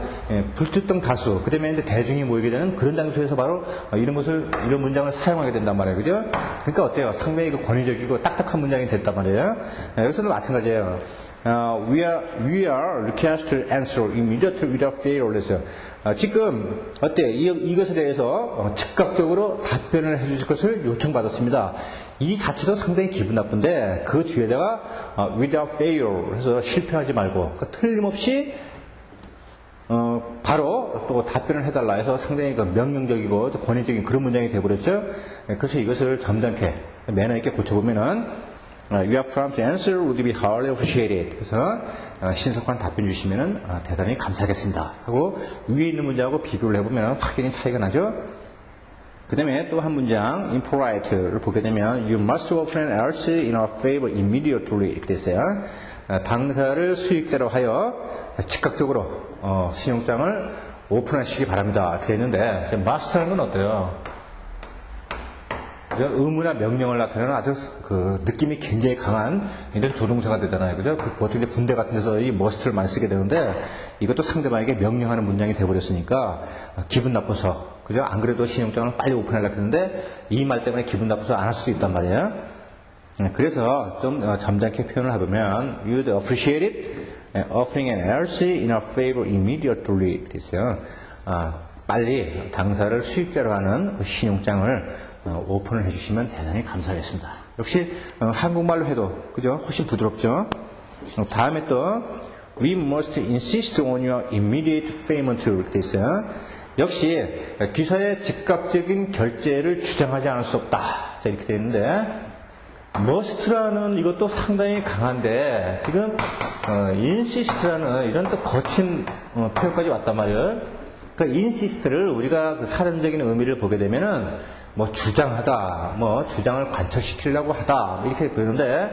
불특정 다수 그다음에 이제 대중이 모이게 되는 그런 장소에서 바로 이런 문장을 사용하게 된단 말이에요. 그죠? 그러니까 어때요? 상당히 그 권위적이고 딱딱한 문장이 됐단 말이에요. 여기서도 마찬가지예요. We are requested to answer immediately without fail. 그래서 지금 어때요? 이것에 대해서 즉각적으로 답변을 해주실 것을 요청받았습니다. 이 자체도 상당히 기분 나쁜데 그 뒤에다가 without fail 해서 실패하지 말고 그러니까 틀림없이 바로 또 답변을 해달라 해서 상당히 그 명령적이고 권위적인 그런 문장이 되어버렸죠. 그래서 이것을 점잖게 매너 있게 고쳐보면은 Your prompt answer would be highly appreciated. 그래서 신속한 답변 주시면은 대단히 감사하겠습니다. 하고 위에 있는 문장하고 비교를 해보면 확연히 차이가 나죠. 그 다음에 또 한 문장 impolite를 보게 되면 You must open an LC in our favor immediately 이렇게 됐어요. 당사를 수익자로 하여 즉각적으로 신용장을 오픈하시기 바랍니다. 이렇게 했는데 must라는 건 어때요? 의무나 명령을 나타내는 아주 그 느낌이 굉장히 강한 이런 조동사가 되잖아요. 그죠? 보통 이제 군대 같은 데서 이 must를 많이 쓰게 되는데 이것도 상대방에게 명령하는 문장이 되어버렸으니까 기분 나빠서 그죠? 안 그래도 신용장을 빨리 오픈하려고 했는데 이 말 때문에 기분 나빠서 안 할 수도 있단 말이에요. 그래서 좀 점잖게 표현을 해보면 You'd appreciate it offering an LC in our favor immediately 됐어요. 빨리 당사를 수익자로 하는 그 신용장을 오픈을 해주시면 대단히 감사하겠습니다. 역시 한국말로 해도 그죠? 훨씬 부드럽죠. 다음에 또 We must insist on your immediate payment 이렇게 돼 있어요. 역시 기사의 즉각적인 결제를 주장하지 않을 수 없다. 자, 이렇게 돼 있는데 must라는 이것도 상당히 강한데 지금 insist라는 이런 또 거친 표현까지 왔단 말이에요. 그 insist를 우리가 그 사전적인 의미를 보게 되면은 뭐 주장하다, 뭐 주장을 관철시키려고 하다 이렇게 보이는데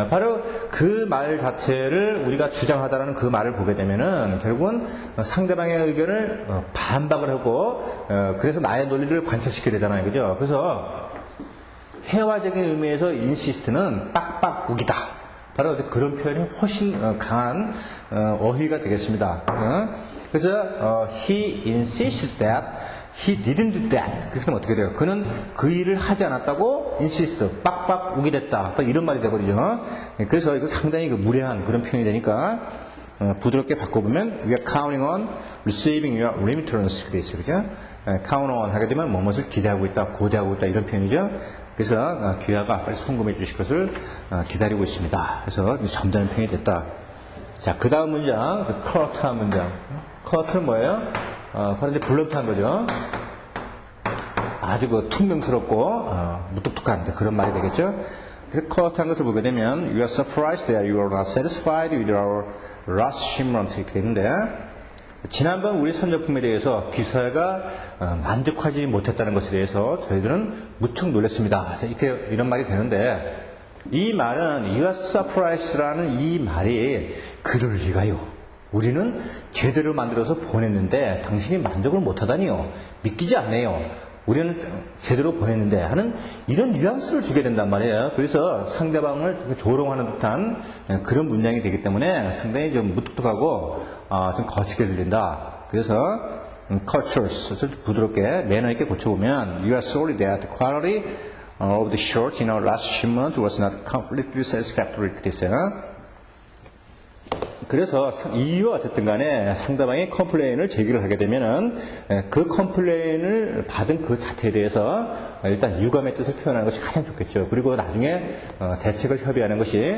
바로 그 말 자체를 우리가 주장하다라는 그 말을 보게 되면은 결국은 상대방의 의견을 반박을 하고 그래서 나의 논리를 관철시키게 되잖아요, 그죠? 그래서 회화적인 의미에서 insist는 빡빡 우기다. 바로 그런 표현이 훨씬 강한 어휘가 되겠습니다. 그래서 he insists that he didn't do that. 그렇게 하면 어떻게 돼요? 그는 그 일을 하지 않았다고 insist, 빡빡 우기됐다. 이런 말이 되버리죠. 그래서 이거 상당히 그 무례한 그런 표현이 되니까 부드럽게 바꿔보면 we are counting on receiving your remittance. 그게 있어요. 그죠? count on 하게 되면 무엇을 기대하고 있다, 고대하고 있다 이런 표현이죠. 그래서 귀하가 빨리 송금해 주실 것을 기다리고 있습니다. 그래서 점잖은 표현이 됐다. 자, 그 다음 문장, 컷한 문장. 컷은 뭐예요? 바로 이제 블런트한 거죠. 아주 그 퉁명스럽고 무뚝뚝한 그런 말이 되겠죠. 그래서 컷한 것을 보게 되면 You are surprised that you are not satisfied with our last shipment 이렇게 되는데 지난번 우리 선제품에 대해서 기사가 만족하지 못했다는 것에 대해서 저희들은 무척 놀랐습니다. 이런 말이 되는데 이 말은 You are surprised라는 이 말이 그럴 리가요. 우리는 제대로 만들어서 보냈는데 당신이 만족을 못하다니요. 믿기지 않네요. 우리는 제대로 보냈는데 하는 이런 뉘앙스를 주게 된단 말이에요. 그래서 상대방을 좀 조롱하는 듯한 그런 문장이 되기 때문에 상당히 좀 무뚝뚝하고 좀 거칠게 들린다. 그래서 cultures 부드럽게 매너 있게 고쳐보면 You are sorry that the quality of the shirt in our last shipment was not completely satisfactory. 이렇게 됐어요. 그래서 이유가 어쨌든 간에 상대방이 컴플레인을 제기를 하게 되면은 그 컴플레인을 받은 그 자체에 대해서 일단 유감의 뜻을 표현하는 것이 가장 좋겠죠. 그리고 나중에 대책을 협의하는 것이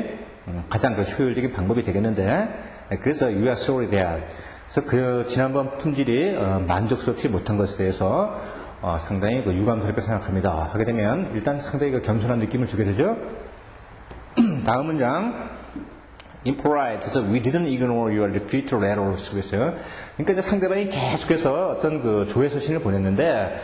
가장 효율적인 방법이 되겠는데 그래서 You are sorry that 그래서 그 지난번 품질이 만족스럽지 못한 것에 대해서 상당히 유감스럽게 생각합니다. 하게 되면 일단 상당히 겸손한 느낌을 주게 되죠. 다음 문장 impolite. 그래서 we didn't ignore your defeat letter 쓰고 있어요. 그러니까 이제 상대방이 계속해서 어떤 그 조회 서신을 보냈는데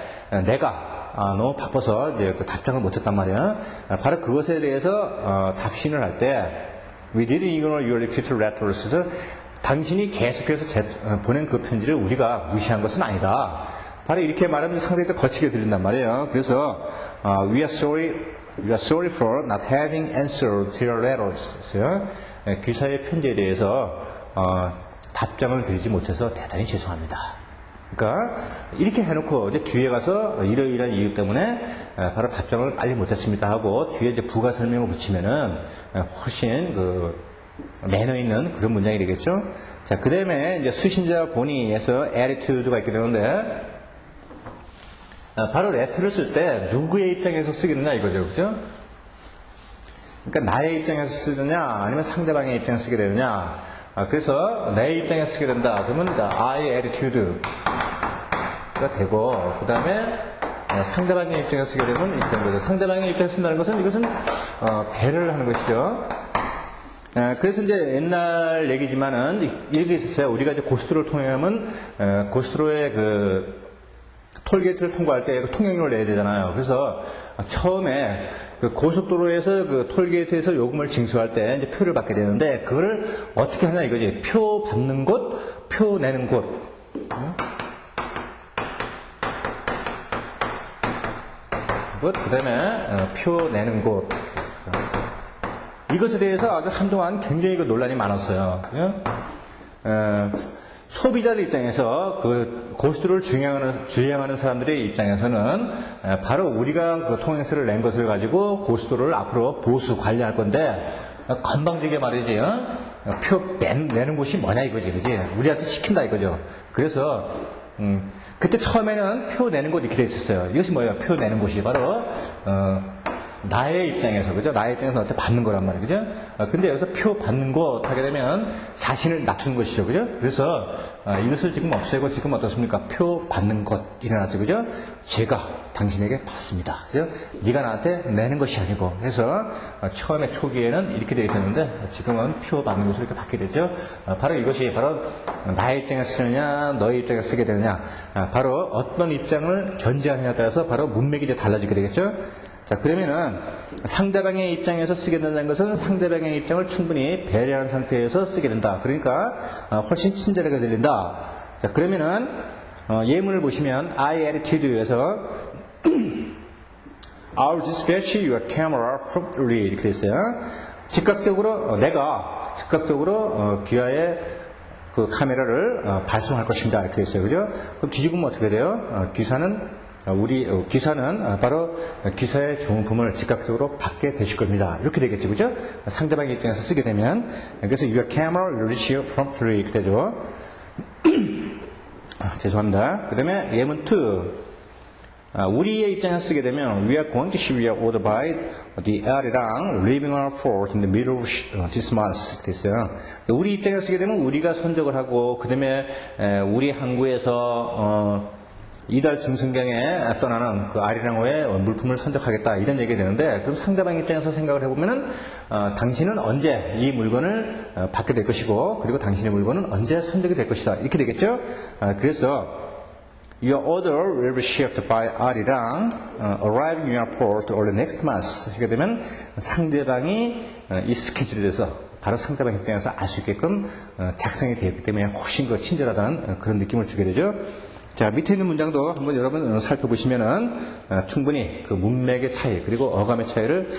내가 너무 바빠서 이제 그 답장을 못했단 말이야. 바로 그것에 대해서 답신을 할 때 we didn't ignore your defeat letter. 그래서 당신이 계속해서 보낸 그 편지를 우리가 무시한 것은 아니다. 바로 이렇게 말하면 상당히 더 거치게 들린단 말이에요. 그래서 we are sorry for not having answered to your letters. 기사의 편지에 대해서 답장을 드리지 못해서 대단히 죄송합니다. 그러니까 이렇게 해놓고 이제 뒤에 가서 이러이러한 이유 때문에 바로 답장을 빨리 못했습니다 하고 뒤에 이제 부가 설명을 붙이면은 훨씬 그 매너 있는 그런 문장이 되겠죠. 자, 그 다음에 이제 수신자 본의에서 attitude가 있게 되는데 바로 letter를 쓸 때 누구의 입장에서 쓰게 되냐 이거죠, 그죠? 그러니까 나의 입장에서 쓰느냐 아니면 상대방의 입장에서 쓰게 되느냐. 그래서 내 입장에서 쓰게 된다. 그러면 I attitude가 되고 그 다음에 상대방의 입장에서 쓰게 되면 이렇게 되는 거죠. 상대방의 입장에서 쓴다는 것은 이것은 배려를 하는 것이죠. 그래서 이제 옛날 얘기지만은 이렇게 있었어요. 우리가 이제 고속도로를 통행하면 고속도로의 그 톨게이트를 통과할 때 통행료를 내야 되잖아요. 그래서 처음에 그 고속도로에서 그 톨게이트에서 요금을 징수할 때 이제 표를 받게 되는데 그거를 어떻게 하냐 이거지. 표 받는 곳, 표 내는 곳. 그 다음에 표 내는 곳. 이것에 대해서 아주 한동안 굉장히 그 논란이 많았어요. 소비자들 입장에서 그 고속도로를 주행하는 사람들의 입장에서는 바로 우리가 그 통행세를 낸 것을 가지고 고속도로를 앞으로 보수 관리할 건데 건방지게 말이지 표 내는 곳이 뭐냐 이거지, 그지? 우리한테 시킨다 이거죠. 그래서 그때 처음에는 표 내는 곳 이렇게 돼 있었어요. 이것이 뭐예요? 표 내는 곳이 바로 나의 입장에서, 그죠? 나의 입장에서 나한테 받는 거란 말이에요, 그죠? 근데 여기서 표 받는 곳 하게 되면 자신을 낮추는 것이죠, 그죠? 그래서 이것을 지금 없애고 지금 어떻습니까? 표 받는 것 일어났죠, 그죠? 제가 당신에게 받습니다, 그죠? 네가 나한테 내는 것이 아니고 해서 처음에 초기에는 이렇게 되어 있었는데 지금은 표 받는 것으로 이렇게 바뀌게 되죠. 바로 이것이 바로 나의 입장에서 쓰느냐, 너의 입장에서 쓰게 되느냐, 바로 어떤 입장을 견지하느냐에 따라서 바로 문맥이 이제 달라지게 되겠죠. 자, 그러면은 상대방의 입장에서 쓰게 된다는 것은 상대방의 입장을 충분히 배려한 상태에서 쓰게 된다. 그러니까 훨씬 친절하게 들린다. 자, 그러면은 예문을 보시면 I attitude에서 I'll dispatch your camera promptly 이렇게 됐어요. 즉각적으로 내가 즉각적으로 기아의 그 카메라를 발송할 것입니다. 이렇게 됐어요. 그죠? 그럼 뒤집으면 어떻게 돼요? 기사는 바로 기사의 주문품을 즉각적으로 받게 되실 겁니다. 이렇게 되겠지, 그죠? 상대방의 입장에서 쓰게 되면 그래서 your camera will reach you promptly 이렇게 되죠. 죄송합니다. 그 다음에 예문 2 우리의 입장에서 쓰게 되면 we are going to ship your order by the air이랑 leaving our port in the middle of this month 이렇게 됐어요. 우리 입장에서 쓰게 되면 우리가 선적을 하고 그 다음에 우리 항구에서 이달 중순경에 떠나는 그 R이랑O의 물품을 선택하겠다 이런 얘기가 되는데, 그럼 상대방 입장에서 생각을 해보면은 당신은 언제 이 물건을 받게 될 것이고, 그리고 당신의 물건은 언제 선택이 될 것이다 이렇게 되겠죠. 그래서 Your order will be shipped by R이랑 arriving in your port early next month 하게 되면 상대방이 이 스케줄에 대해서 바로 상대방 입장에서 알 수 있게끔 작성이 되어 있기 때문에 훨씬 더 친절하다는 그런 느낌을 주게 되죠. 자, 밑에 있는 문장도 한번 여러분 살펴보시면은 충분히 그 문맥의 차이 그리고 어감의 차이를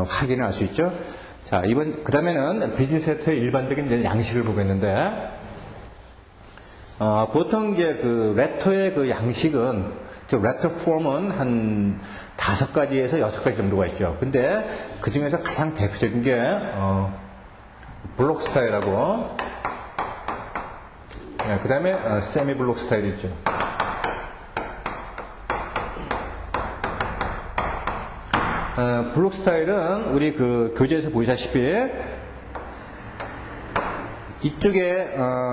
확인할 수 있죠. 자, 그 다음에는 비즈니스 레터의 일반적인 양식을 보겠는데, 보통 이제 그 레터의 그 양식은, 레터 폼은 한 5가지에서 6가지 정도가 있죠. 근데 그 중에서 가장 대표적인 게 블록 스타일하고, 그 다음에 세미 블록 스타일이 있죠. 블록 스타일은 우리 그 교재에서 보시다시피 이쪽에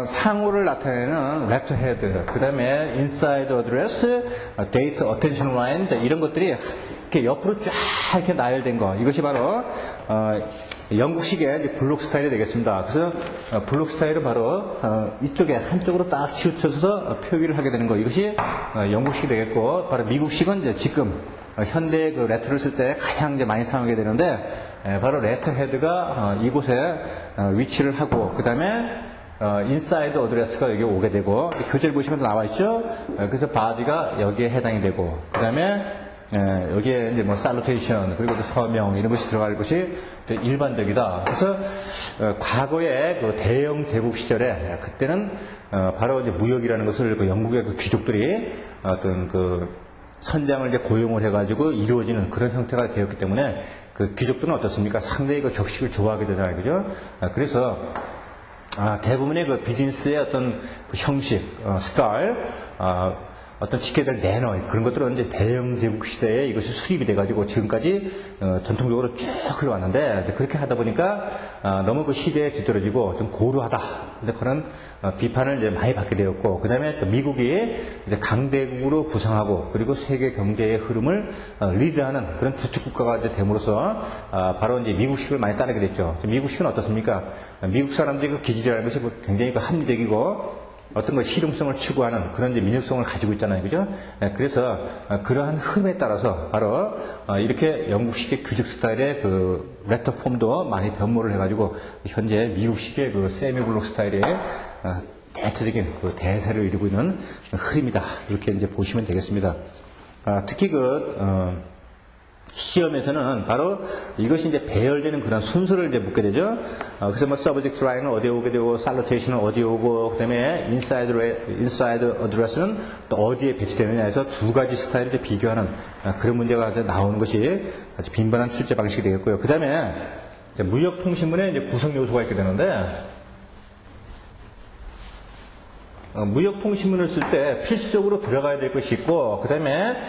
상호를 나타내는 레터 헤드, 그 다음에 인사이드 어드레스, 데이터 어텐션 라인 이런 것들이 이렇게 옆으로 쫙 이렇게 나열된 거, 이것이 바로 영국식의 블록 스타일이 되겠습니다. 그래서 블록 스타일은 바로 이쪽에 한쪽으로 딱 치우쳐서 표기를 하게 되는 거, 이것이 영국식이 되겠고, 바로 미국식은 이제 지금 현대 그 레터를 쓸 때 가장 이제 많이 사용하게 되는데, 바로 레터 헤드가 이곳에 위치를 하고, 그 다음에 인사이드 어드레스가 여기 오게 되고, 교재를 보시면 나와 있죠. 그래서 바디가 여기에 해당이 되고, 그 다음에 여기에 이제 뭐 살루테이션 그리고 또 서명 이런 것이 들어갈 것이 일반적이다. 그래서 과거에 그 대영 제국 시절에 그때는 바로 이제 무역이라는 것을 그 영국의 그 귀족들이 어떤 그 선장을 이제 고용을 해가지고 이루어지는 그런 형태가 되었기 때문에 그 귀족들은 어떻습니까? 상당히 그 격식을 좋아하게 되잖아요, 그죠? 그래서 대부분의 그 비즈니스의 어떤 그 형식, 스타일, 어떤 지켜야 될 매너 그런 것들은 이제 대영 제국 시대에 이것이 수립이 돼가지고 지금까지 전통적으로 쭉 흘러왔는데, 그렇게 하다 보니까 너무 그 시대에 뒤떨어지고 좀 고루하다, 그런 비판을 이제 많이 받게 되었고, 그 다음에 또 미국이 이제 강대국으로 부상하고, 그리고 세계 경제의 흐름을 리드하는 그런 주축 국가가 이제 됨으로써 바로 이제 미국식을 많이 따르게 됐죠. 미국식은 어떻습니까? 미국 사람들이 그 기질이라는 것이 굉장히 그 합리적이고 어떤 거 실용성을 추구하는 그런 이제 민족성을 가지고 있잖아요, 그죠? 그래서 그러한 흐름에 따라서 바로 이렇게 영국식의 귀족 스타일의 그 레터 폼도 많이 변모를 해가지고 현재 미국식의 그 세미 블록 스타일의 대체적인 그 대세를 이루고 있는 흐름이다, 이렇게 이제 보시면 되겠습니다. 특히 시험에서는 바로 이것이 이제 배열되는 그런 순서를 이제 묻게 되죠. 그래서 뭐 subject line은 어디에 오게 되고, salutation은 어디에 오고, 그 다음에 inside address는 또 어디에 배치되느냐 해서 2가지 스타일을 이제 비교하는 그런 문제가 이제 나오는 것이 아주 빈번한 출제 방식이 되겠고요. 그 다음에 무역통신문에 이제 구성 요소가 있게 되는데, 무역통신문을 쓸 때 필수적으로 들어가야 될 것이 있고, 그 다음에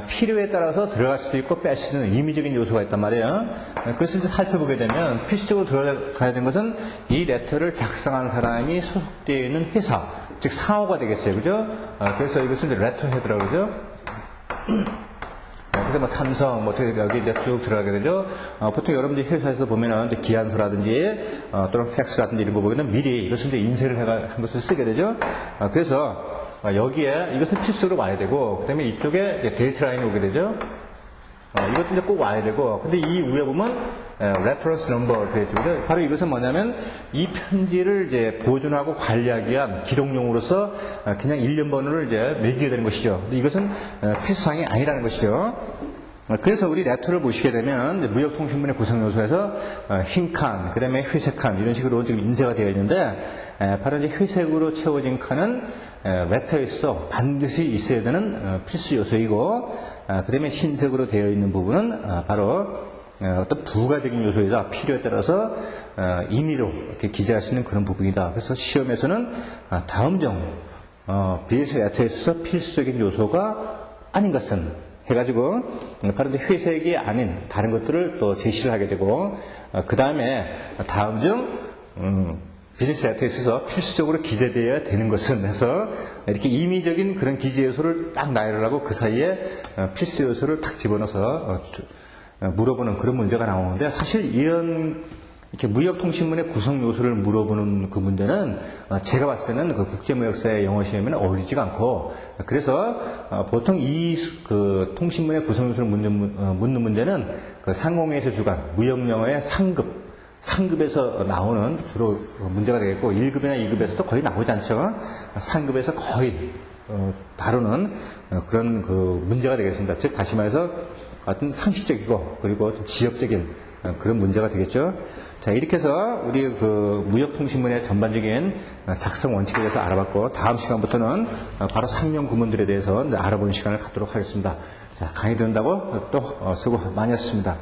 필요에 따라서 들어갈 수도 있고 뺄 수 있는 임의적인 요소가 있단 말이에요. 그래서 이제 살펴보게 되면 필수적으로 들어가야 되는 것은 이 레터를 작성한 사람이 소속되어 있는 회사, 즉 상호가 되겠어요, 그죠? 그래서 이것을 이제 레터 헤드라고 그러죠. 그래서 뭐 삼성, 뭐 여기 이제 쭉 들어가게 되죠. 보통 여러분들이 회사에서 보면은 이제 기한서라든지 또는 팩스라든지 이런 거 보면은 미리 이것을 이제 인쇄를 한 것을 쓰게 되죠. 그래서 여기에 이것은 필수로 와야 되고, 그 다음에 이쪽에 데이트 라인이 오게 되죠. 이것도 이제 꼭 와야 되고, 근데 이 위에 보면 reference number 되어 있죠. 바로 이것은 뭐냐면 이 편지를 이제 보존하고 관리하기 위한 기록용으로서 그냥 1년 번호를 이제 매기게 되는 것이죠. 근데 이것은 필수사항이 아니라는 것이죠. 그래서 우리 레터를 보시게 되면 무역통신문의 구성 요소에서 흰 칸, 그 다음에 회색 칸 이런 식으로 지금 인쇄가 되어 있는데, 바로 이제 회색으로 채워진 칸은 레터에 있어 반드시 있어야 되는 필수 요소이고, 그 다음에 흰색으로 되어 있는 부분은 바로 어떤 부가적인 요소이다, 필요에 따라서 임의로 이렇게 기재할 수 있는 그런 부분이다. 그래서 시험에서는 다음 점 비즈니스 레터에 있어서 필수적인 요소가 아닌 것은 해가지고 바로 회색이 아닌 다른 것들을 또 제시를 하게 되고, 그 다음에 다음 중 비즈니스 데이터에 있어서 필수적으로 기재되어야 되는 것은 해서 이렇게 임의적인 그런 기재 요소를 딱 나열을 하고 그 사이에 필수 요소를 딱 집어넣어서 물어보는 그런 문제가 나오는데, 사실 이런 이렇게 무역통신문의 구성 요소를 물어보는 그 문제는 제가 봤을 때는 그 국제무역사의 영어 시험에는 어울리지가 않고, 그래서 보통 이 그 통신문의 구성 요소를 묻는 문제는 그 상공회의소 주관 무역영어의 상급에서 나오는 주로 문제가 되겠고, 1급이나 2급에서도 거의 나오지 않죠. 상급에서 거의 다루는 그런 그 문제가 되겠습니다. 즉 다시 말해서 어떤 상식적이고 그리고 좀 지역적인 그런 문제가 되겠죠. 자, 이렇게 해서 우리 그 무역통신문의 전반적인 작성 원칙에 대해서 알아봤고, 다음 시간부터는 바로 상용 구문들에 대해서 알아보는 시간을 갖도록 하겠습니다. 자, 강의 듣는다고 또 수고 많이 했습니다.